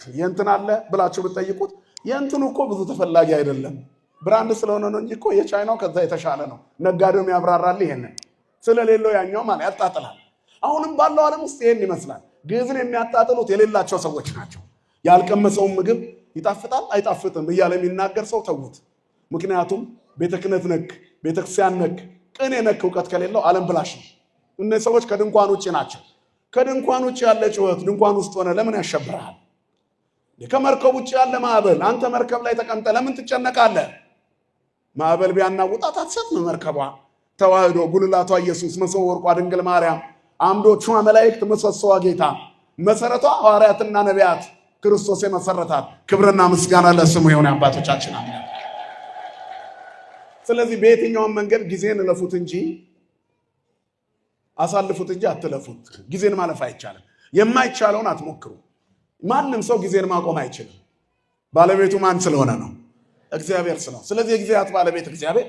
S1: የእንትን አለ ብላችሁ ብትጠይቁት የእንትኑ እኮ ብዙ ተፈላጊ አይደለም ብራንድ ስለሆነ ነው እንጂ እኮ የቻይናው ከዛ የተሻለ ነው። ነጋዴውም ያብራራል ይሄንን። ስለሌለው ያኛው ማለት ያጣጥላል። አሁንም ባለው ዓለም ውስጥ ይሄን ይመስላል። ግዕዝን የሚያጣጥሉት የሌላቸው ሰዎች ናቸው። ያልቀመሰውን ምግብ ይጣፍጣል አይጣፍጥም እያለ የሚናገር ሰው ተውት። ምክንያቱም ቤተ ክህነት ነክ፣ ቤተክርስቲያን ነክ፣ ቅኔ ነክ እውቀት ከሌለው ዓለም ብላሽ ነው። እነዚህ ሰዎች ከድንኳን ውጭ ናቸው። ከድንኳን ውጭ ያለ ጩኸት ድንኳን ውስጥ ሆነ ለምን ያሸብርሃል? ከመርከብ ውጭ ያለ ማዕበል አንተ መርከብ ላይ ተቀምጠ ለምን ትጨነቃለህ? ማዕበል ቢያናውጣት አትሰጥም መርከቧ። ተዋህዶ ጉልላቷ ኢየሱስ፣ መሰወ ወርቋ ድንግል ማርያም፣ አምዶቿ መላእክት፣ ምሰሶዋ ጌታ፣ መሰረቷ ሐዋርያትና ነቢያት፣ ክርስቶስ የመሰረታት። ክብርና ምስጋና ለስሙ ይሁን አባቶቻችን አሜን። ስለዚህ በየትኛውም መንገድ ጊዜን እለፉት እንጂ አሳልፉት እንጂ አትለፉት። ጊዜን ማለፍ አይቻልም። የማይቻለውን አትሞክሩ። ማንም ሰው ጊዜን ማቆም አይችልም። ባለቤቱ ማን ስለሆነ ነው? እግዚአብሔር ስለሆነ። ስለዚህ የጊዜያት ባለቤት እግዚአብሔር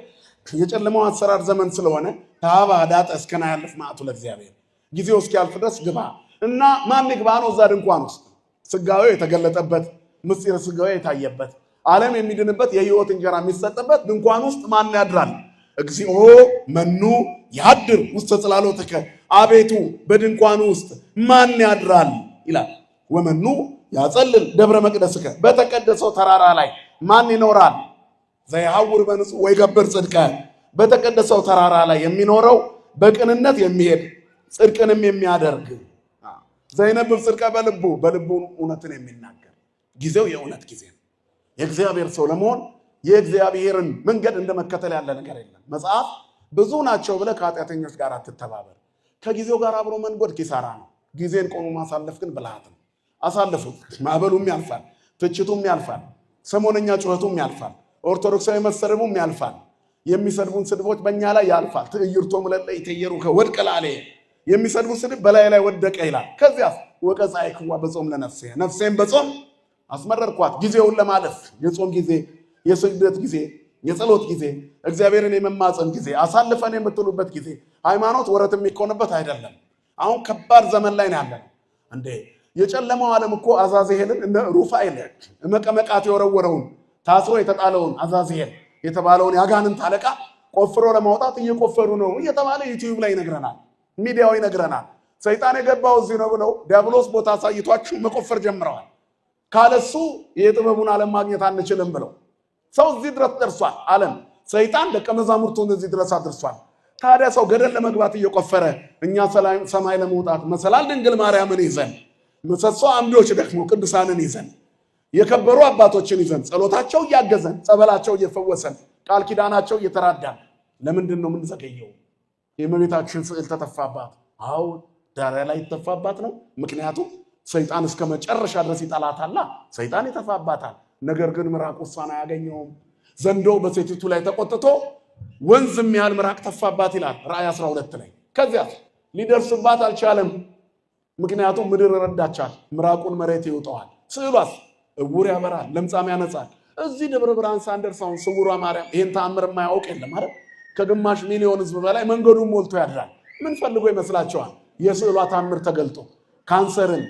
S1: የጨለማው አሰራር ዘመን ስለሆነ ታባ ዳጠ እስከና ያልፍ ማዕቱ ለእግዚአብሔር ጊዜው እስኪያልፍ ድረስ ግባ እና ማን ይግባ ነው? እዛ ድንኳን ውስጥ ስጋዌው የተገለጠበት ምስጢር ስጋዌው የታየበት ዓለም የሚድንበት የሕይወት እንጀራ የሚሰጥበት ድንኳን ውስጥ ማን ያድራል? እግዚኦ መኑ ያድር ውስጥ ጽላሎትከ፣ አቤቱ በድንኳኑ ውስጥ ማን ያድራል ይላል። ወመኑ ያጸልል ደብረ መቅደስከ፣ በተቀደሰው ተራራ ላይ ማን ይኖራል? ዘይሐውር በንጹህ ወይገብር ጽድቀ፣ በተቀደሰው ተራራ ላይ የሚኖረው በቅንነት የሚሄድ ጽድቅንም የሚያደርግ ዘይነብብ ጽድቀ በልቡ፣ በልቡ እውነትን የሚናገር። ጊዜው የእውነት ጊዜ ነው። የእግዚአብሔር ሰው ለመሆን የእግዚአብሔርን መንገድ እንደመከተል ያለ ነገር የለም። መጽሐፍ ብዙ ናቸው ብለህ ከኃጢአተኞች ጋር አትተባበር። ከጊዜው ጋር አብሮ መንጎድ ኪሳራ ነው። ጊዜን ቆሞ ማሳለፍ ግን ብልሃት ነው። አሳልፉት። ማዕበሉም ያልፋል፣ ትችቱም ያልፋል፣ ሰሞነኛ ጩኸቱም ያልፋል፣ ኦርቶዶክሳዊ መሰደቡም ያልፋል፣ የሚሰድቡን ስድቦች በእኛ ላይ ያልፋል። ትዕይርቶም ለለ ይተየሩ ከወድቅ ላለ የሚሰድቡ ስድብ በላይ ላይ ወደቀ ይላል። ከዚያ ወቀጻይክዋ በጾም ለነፍሴ፣ ነፍሴን በጾም አስመረርኳት። ጊዜውን ለማለፍ የጾም ጊዜ፣ የስግደት ጊዜ፣ የጸሎት ጊዜ፣ እግዚአብሔርን የመማፀን ጊዜ፣ አሳልፈን የምትሉበት ጊዜ። ሃይማኖት ወረት የሚኮንበት አይደለም። አሁን ከባድ ዘመን ላይ ነው ያለነው። እንዴ የጨለማው ዓለም እኮ አዛዝሄልን እንደ ሩፋኤል መቀመቃት የወረወረውን ታስሮ የተጣለውን አዛዝሄል የተባለውን ያጋንንት አለቃ ቆፍሮ ለማውጣት እየቆፈሩ ነው እየተባለ ዩቲዩብ ላይ ይነግረናል፣ ሚዲያው ይነግረናል። ሰይጣን የገባው እዚህ ነው ብለው ዲያብሎስ ቦታ አሳይቷችሁ መቆፈር ጀምረዋል። ካለሱ የጥበቡን ዓለም ማግኘት አንችልም ብለው ሰው እዚህ ድረስ ደርሷል። ዓለም ሰይጣን ደቀ መዛሙርቱን እዚህ ድረስ አድርሷል። ታዲያ ሰው ገደል ለመግባት እየቆፈረ እኛ ሰማይ ለመውጣት መሰላል ድንግል ማርያምን ይዘን ምሰሶ አምዶች ደግሞ ቅዱሳንን ይዘን የከበሩ አባቶችን ይዘን ጸሎታቸው እያገዘን ጸበላቸው እየፈወሰን ቃል ኪዳናቸው እየተራዳን ለምንድን ነው የምንዘገየው? የእመቤታችን ስዕል ተተፋባት፣ አው ዳሪያ ላይ ተፋባት ነው። ምክንያቱም ሰይጣን እስከ መጨረሻ ድረስ ይጣላታልና ሰይጣን ይተፋባታል። ነገር ግን ምራቅ እሷን አያገኘውም። ዘንዶ በሴቲቱ ላይ ተቆጥቶ ወንዝ የሚያህል ምራቅ ተፋባት ይላል ራእይ 12 ላይ። ከዚያ ሊደርስባት አልቻለም። ምክንያቱም ምድር ረዳቻል። ምራቁን መሬት ይውጠዋል። ስዕሏስ እውር ያበራል፣ ለምጻም ያነጻል። እዚህ ደብረ ብርሃን ሳንደርሳውን ስውሯ ማርያም ይሄን ተአምር የማያውቅ የለም አይደል? ከግማሽ ሚሊዮን ህዝብ በላይ መንገዱን ሞልቶ ያድራል። ምን ፈልጎ ይመስላችኋል? የስዕሏ ተአምር ተገልጦ ካንሰርን፣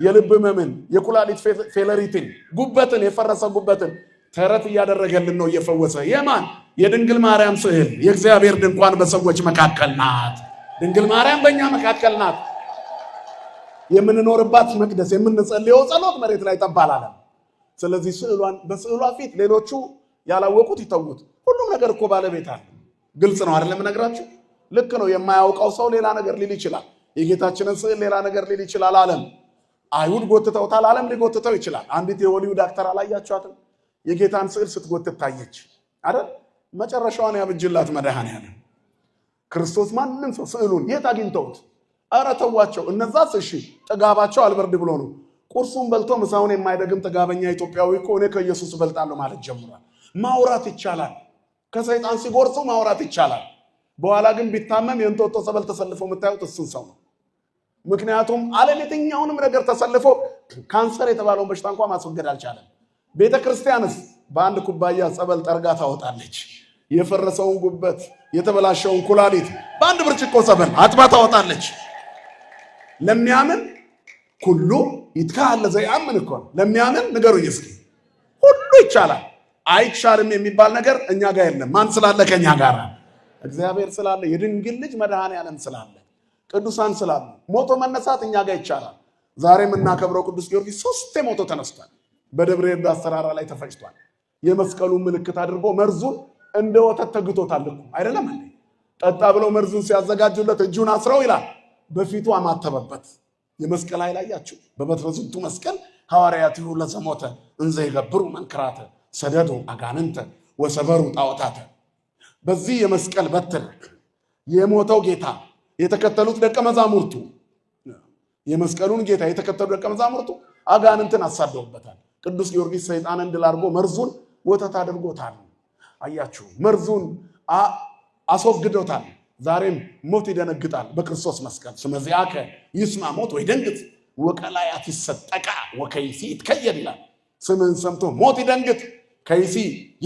S1: የልብ ህመምን፣ የኩላሊት ፌለሪቲን፣ ጉበትን፣ የፈረሰ ጉበትን ተረት እያደረገልን ነው እየፈወሰ። የማን? የድንግል ማርያም ስዕል። የእግዚአብሔር ድንኳን በሰዎች መካከል ናት። ድንግል ማርያም በእኛ መካከል ናት። የምንኖርባት መቅደስ፣ የምንጸልየው ጸሎት መሬት ላይ ተባላለ። ስለዚህ በስዕሏ ፊት ሌሎቹ ያላወቁት ይተውት። ሁሉም ነገር እኮ ባለቤት አለ። ግልጽ ነው አይደለም ነግራችሁ? ልክ ነው። የማያውቀው ሰው ሌላ ነገር ሊል ይችላል። የጌታችንን ስዕል ሌላ ነገር ሊል ይችላል። ዓለም አይሁድ ጎትተውታል። ዓለም ሊጎትተው ይችላል። አንዲት የሆሊውድ አክተር አላያችኋትም? የጌታን ስዕል ስትጎትት ታየች አይደል? መጨረሻዋን ያብጅላት መድኃኔዓለም ክርስቶስ። ማንም ሰው ስዕሉን የት አግኝተውት? ኧረ ተዋቸው። እነዛስ እሺ ጥጋባቸው አልበርድ ብሎ ነው። ቁርሱን በልቶ ምሳውን የማይደግም ጥጋበኛ ኢትዮጵያዊ እኮ እኔ ከኢየሱስ እበልጣለሁ ማለት ጀምሯል። ማውራት ይቻላል። ከሰይጣን ሲጎርሱ ማውራት ይቻላል። በኋላ ግን ቢታመም የእንጦጦ ጸበል ተሰልፎ የምታዩት እሱን ሰው ነው። ምክንያቱም ዓለም የትኛውንም ነገር ተሰልፎ ካንሰር የተባለውን በሽታ እንኳን ማስወገድ አልቻለም። ቤተ ክርስቲያንስ በአንድ ኩባያ ጸበል ጠርጋ ታወጣለች። የፈረሰውን ጉበት፣ የተበላሸውን ኩላሊት በአንድ ብርጭቆ ጸበል አጥባ ታወጣለች። ለሚያምን ሁሉ ይትካለ ዘይአምን እኮ ለሚያምን ንገሩኝ እስኪ ሁሉ ይቻላል። አይቻልም የሚባል ነገር እኛ ጋር የለም። ማን ስላለ? ከኛ ጋር እግዚአብሔር ስላለ፣ የድንግል ልጅ መድኃኔዓለም ስላለ፣ ቅዱሳን ስላሉ ሞቶ መነሳት እኛ ጋር ይቻላል። ዛሬ የምናከብረው ቅዱስ ጊዮርጊስ 3 ሞቶ ተነስቷል። በደብረ ኤልዳስ ተራራ ላይ ተፈጭቷል። የመስቀሉን ምልክት አድርጎ መርዙን እንደ ወተት ተግቶታል እኮ አይደለም እንዴ? ጠጣ ብለው መርዙን ሲያዘጋጁለት እጁን አስረው ይላል በፊቱ አማተበበት። የመስቀል ኃይል አያችሁ። በበትረ ዝንቱ መስቀል ሐዋርያቲሁ ለዘሞተ እንዘ ይገብሩ መንክራተ ሰደዱ አጋንንተ ወሰበሩ ጣዖታተ። በዚህ የመስቀል በትር የሞተው ጌታ የተከተሉት ደቀ መዛሙርቱ፣ የመስቀሉን ጌታ የተከተሉ ደቀ መዛሙርቱ አጋንንትን አሳደውበታል። ቅዱስ ጊዮርጊስ ሰይጣንን ድል አድርጎ መርዙን ወተት አድርጎታል። አያችሁ፣ መርዙን አስወግዶታል። ዛሬም ሞት ይደነግጣል በክርስቶስ መስቀል። ስለዚያከ ይስማ ሞት ወይ ደንግጥ ወቀላያት ይሰጠቃ ወከይሲ ይትከየድ ይላል። ስምን ሰምቶ ሞት ይደንግጥ፣ ከይሲ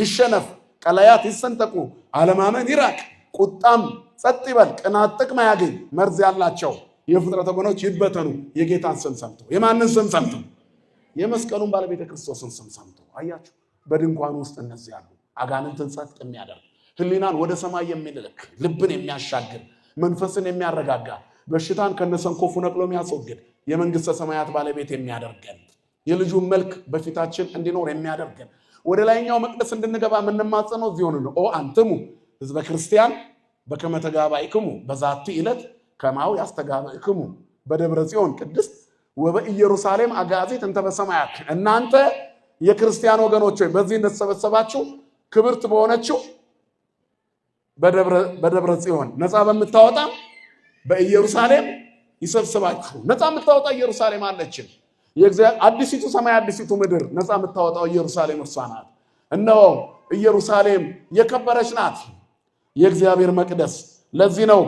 S1: ይሸነፍ፣ ቀላያት ይሰንጠቁ፣ አለማመን ይራቅ፣ ቁጣም ጸጥ ይበል፣ ቅናት ጥቅም ያገኝ። መርዝ ያላቸው የፍጥረት ወገኖች ይበተኑ። የጌታን ስም ሰምቶ፣ የማንን ስም ሰምቶ? የመስቀሉን ባለቤተ ክርስቶስን ስም ሰምቶ። አያችሁ፣ በድንኳኑ ውስጥ እነዚህ ያሉ አጋንንትን ጸጥ የሚያደርግ ህሊናን ወደ ሰማይ የሚልክ ልብን የሚያሻግር መንፈስን የሚያረጋጋ በሽታን ከነሰንኮፉ ነቅሎ የሚያስወግድ የመንግስተ ሰማያት ባለቤት የሚያደርገን የልጁን መልክ በፊታችን እንዲኖር የሚያደርገን ወደ ላይኛው መቅደስ እንድንገባ የምንማጸነው እዚሁን ነው። ኦ አንትሙ ህዝበ ክርስቲያን በከመ ተጋባእክሙ በዛቲ ዕለት ከማሁ ያስተጋባእክሙ በደብረ ጽዮን ቅድስት ወበኢየሩሳሌም አጋዚት እንተ በሰማያት። እናንተ የክርስቲያን ወገኖች ሆይ በዚህ እንደተሰበሰባችሁ ክብርት በሆነችው በደብረ ጽዮን ነፃ በምታወጣ በኢየሩሳሌም ይሰብስባችሁ። ነፃ የምታወጣ ኢየሩሳሌም አለችን። አዲሲቱ ሰማይ አዲሲቱ ምድር ነፃ የምታወጣው ኢየሩሳሌም እርሷ ናት። እነሆ ኢየሩሳሌም የከበረች ናት፣ የእግዚአብሔር መቅደስ። ለዚህ ነው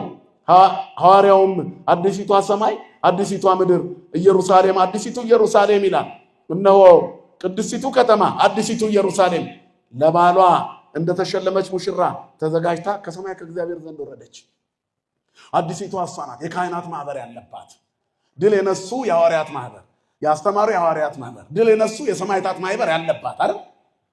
S1: ሐዋርያውም አዲሲቷ ሰማይ አዲሲቷ ምድር ኢየሩሳሌም አዲሲቱ ኢየሩሳሌም ይላል። እነሆ ቅድስቲቱ ከተማ አዲሲቱ ኢየሩሳሌም ለባሏ እንደተሸለመች ሙሽራ ተዘጋጅታ ከሰማይ ከእግዚአብሔር ዘንድ ወረደች። አዲሲቱ እሷ ናት። የካህናት ማህበር ያለባት፣ ድል የነሱ የሐዋርያት ማህበር፣ ያስተማሩ የሐዋርያት ማህበር፣ ድል የነሱ የሰማዕታት ማህበር ያለባት አይደል?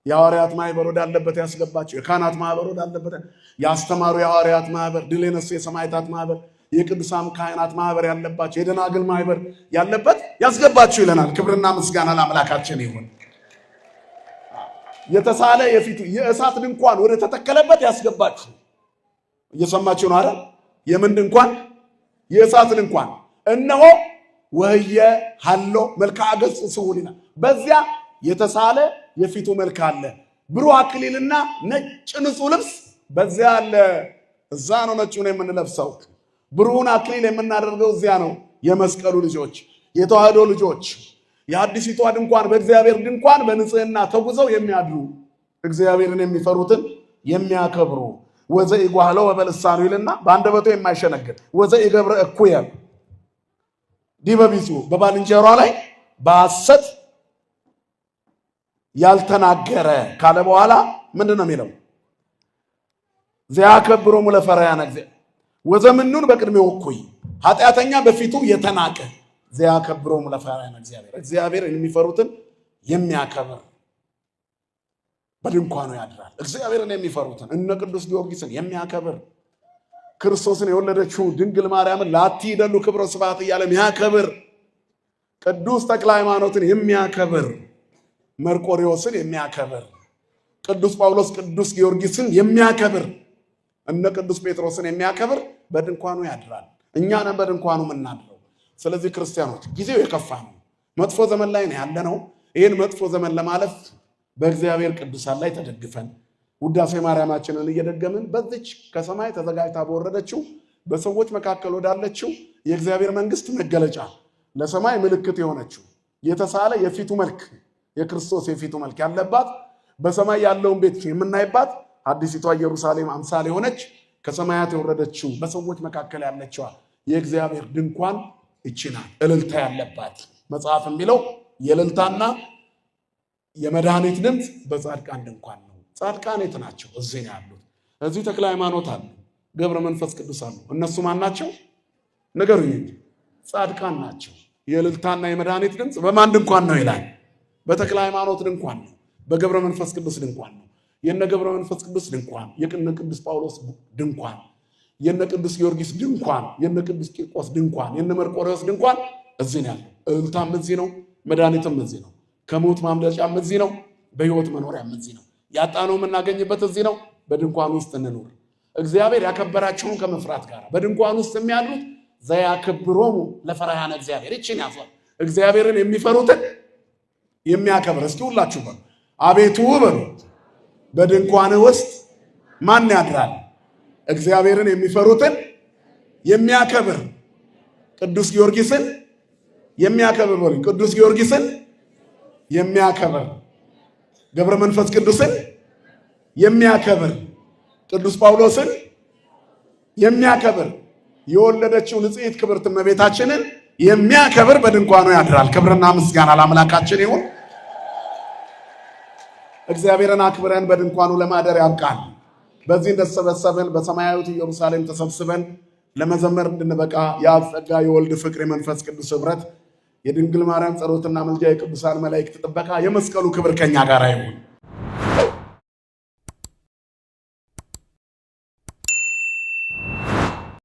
S1: የሐዋርያት ማህበር ወዳለበት ያስገባቸው፣ የካህናት ማህበር ወዳለበት ያስተማሩ የሐዋርያት ማህበር፣ ድል የነሱ የሰማዕታት ማህበር፣ የቅዱሳን ካህናት ማህበር ያለባቸው፣ የደናግል ማህበር ያለበት ያስገባችሁ ይለናል። ክብርና ምስጋና ለአምላካችን ይሁን። የተሳለ የፊቱ የእሳት ድንኳን ወደ ተተከለበት ያስገባችሁ። እየሰማችሁ ነው አይደል? የምን ድንኳን? የእሳት ድንኳን። እነሆ ወየ ሃሎ መልክዓ ገጽ ስውል ይላል። በዚያ የተሳለ የፊቱ መልክ አለ። ብሩህ አክሊልና ነጭ ንጹህ ልብስ በዚያ አለ። እዛ ነው ነጭ ነው የምንለብሰው። ብሩን አክሊል የምናደርገው እዚያ ነው። የመስቀሉ ልጆች፣ የተዋህዶ ልጆች፣ የአዲሲቷ ድንኳን በእግዚአብሔር ድንኳን በንጽህና ተጉዘው የሚያድሩ እግዚአብሔርን የሚፈሩትን የሚያከብሩ ወዘኢጓህለው በበልሳኑ ይልና በአንደበቱ የማይሸነግል ወዘኢገብረ እኩየ ዲበ ቢጹ በባልንጀሯ ላይ በሐሰት ያልተናገረ ካለ በኋላ ምንድን ነው የሚለው? ዘያከብሮሙ ለፈሪሃነ እግዚአብሔር ወዘምኑን በቅድሜው እኩይ ኃጢአተኛ በፊቱ የተናቀ ዘያከብሮሙ ለፈሪሃነ እግዚአብሔር እግዚአብሔርን የሚፈሩትን የሚያከብር በድንኳኑ ያድራል። እግዚአብሔርን የሚፈሩትን እነ ቅዱስ ጊዮርጊስን የሚያከብር ክርስቶስን የወለደችው ድንግል ማርያምን ላትይደሉ ክብረ ስብሐት እያለ የሚያከብር ቅዱስ ተክለ ሃይማኖትን የሚያከብር መርቆሬዎስን የሚያከብር ቅዱስ ጳውሎስ ቅዱስ ጊዮርጊስን የሚያከብር እነ ቅዱስ ጴጥሮስን የሚያከብር በድንኳኑ ያድራል። እኛ ነን በድንኳኑ የምናድረው። ስለዚህ ክርስቲያኖች ጊዜው የከፋ ነው። መጥፎ ዘመን ላይ ነው ያለነው። ይህን መጥፎ ዘመን ለማለፍ በእግዚአብሔር ቅዱሳን ላይ ተደግፈን ውዳሴ ማርያማችንን እየደገምን በዚች ከሰማይ ተዘጋጅታ በወረደችው በሰዎች መካከል ወዳለችው የእግዚአብሔር መንግስት መገለጫ ለሰማይ ምልክት የሆነችው የተሳለ የፊቱ መልክ የክርስቶስ የፊቱ መልክ ያለባት በሰማይ ያለውን ቤት የምናይባት አዲሲቷ ኢየሩሳሌም አምሳል የሆነች ከሰማያት የወረደችው በሰዎች መካከል ያለችዋ የእግዚአብሔር ድንኳን ይችና እልልታ ያለባት መጽሐፍ የሚለው የእልልታና የመድኃኒት ድምፅ በጻድቃን ድንኳን ነው። ጻድቃን የት ናቸው? እዚህ ነው ያሉት። እዚህ ተክለ ሃይማኖት አሉ፣ ገብረ መንፈስ ቅዱስ አሉ። እነሱ ማን ናቸው? ንገሩኝ እንጂ ጻድቃን ናቸው። የእልልታና የመድኃኒት ድምፅ በማን ድንኳን ነው ይላል? በተክለ ሃይማኖት ድንኳን ነው። በገብረ መንፈስ ቅዱስ ድንኳን ነው። የነ ገብረ መንፈስ ቅዱስ ድንኳን፣ የነ ቅዱስ ጳውሎስ ድንኳን፣ የነ ቅዱስ ጊዮርጊስ ድንኳን፣ የነ ቅዱስ ቂርቆስ ድንኳን፣ የነ መርቆሬዎስ ድንኳን እዚህ ነው ያለው። እልልታም እዚህ ነው፣ መድኃኒትም እዚህ ነው። ከሞት ማምለጫም እዚህ ነው፣ በሕይወት መኖሪያም እዚህ ነው። ያጣነው የምናገኝበት እዚህ ነው። በድንኳን ውስጥ እንኖር። እግዚአብሔር ያከበራቸውን ከመፍራት ጋር በድንኳን ውስጥ የሚያድሩት ዘያከብሮሙ ለፈሪሃነ እግዚአብሔር ይችን ያዟል። እግዚአብሔርን የሚፈሩትን የሚያከብር። እስኪ ሁላችሁ በሉ አቤቱ በሉ በድንኳንህ ውስጥ ማን ያድራል? እግዚአብሔርን የሚፈሩትን የሚያከብር ቅዱስ ጊዮርጊስን የሚያከብር በሉ። ቅዱስ ጊዮርጊስን የሚያከብር ገብረ መንፈስ ቅዱስን የሚያከብር ቅዱስ ጳውሎስን የሚያከብር የወለደችው ንጽሕት ክብርት እመቤታችንን የሚያከብር በድንኳኑ ያድራል። ክብርና ምስጋና ለአምላካችን ይሁን። እግዚአብሔርን አክብረን በድንኳኑ ለማደር ያብቃን። በዚህ እንደተሰበሰብን በሰማያዊት ኢየሩሳሌም ተሰብስበን ለመዘመር እንድንበቃ የአብ ጸጋ የወልድ ፍቅር የመንፈስ ቅዱስ ኅብረት የድንግል ማርያም ጸሎትና መልጃ የቅዱሳን መላእክት ጥበቃ የመስቀሉ ክብር ከኛ ጋር ይሁን።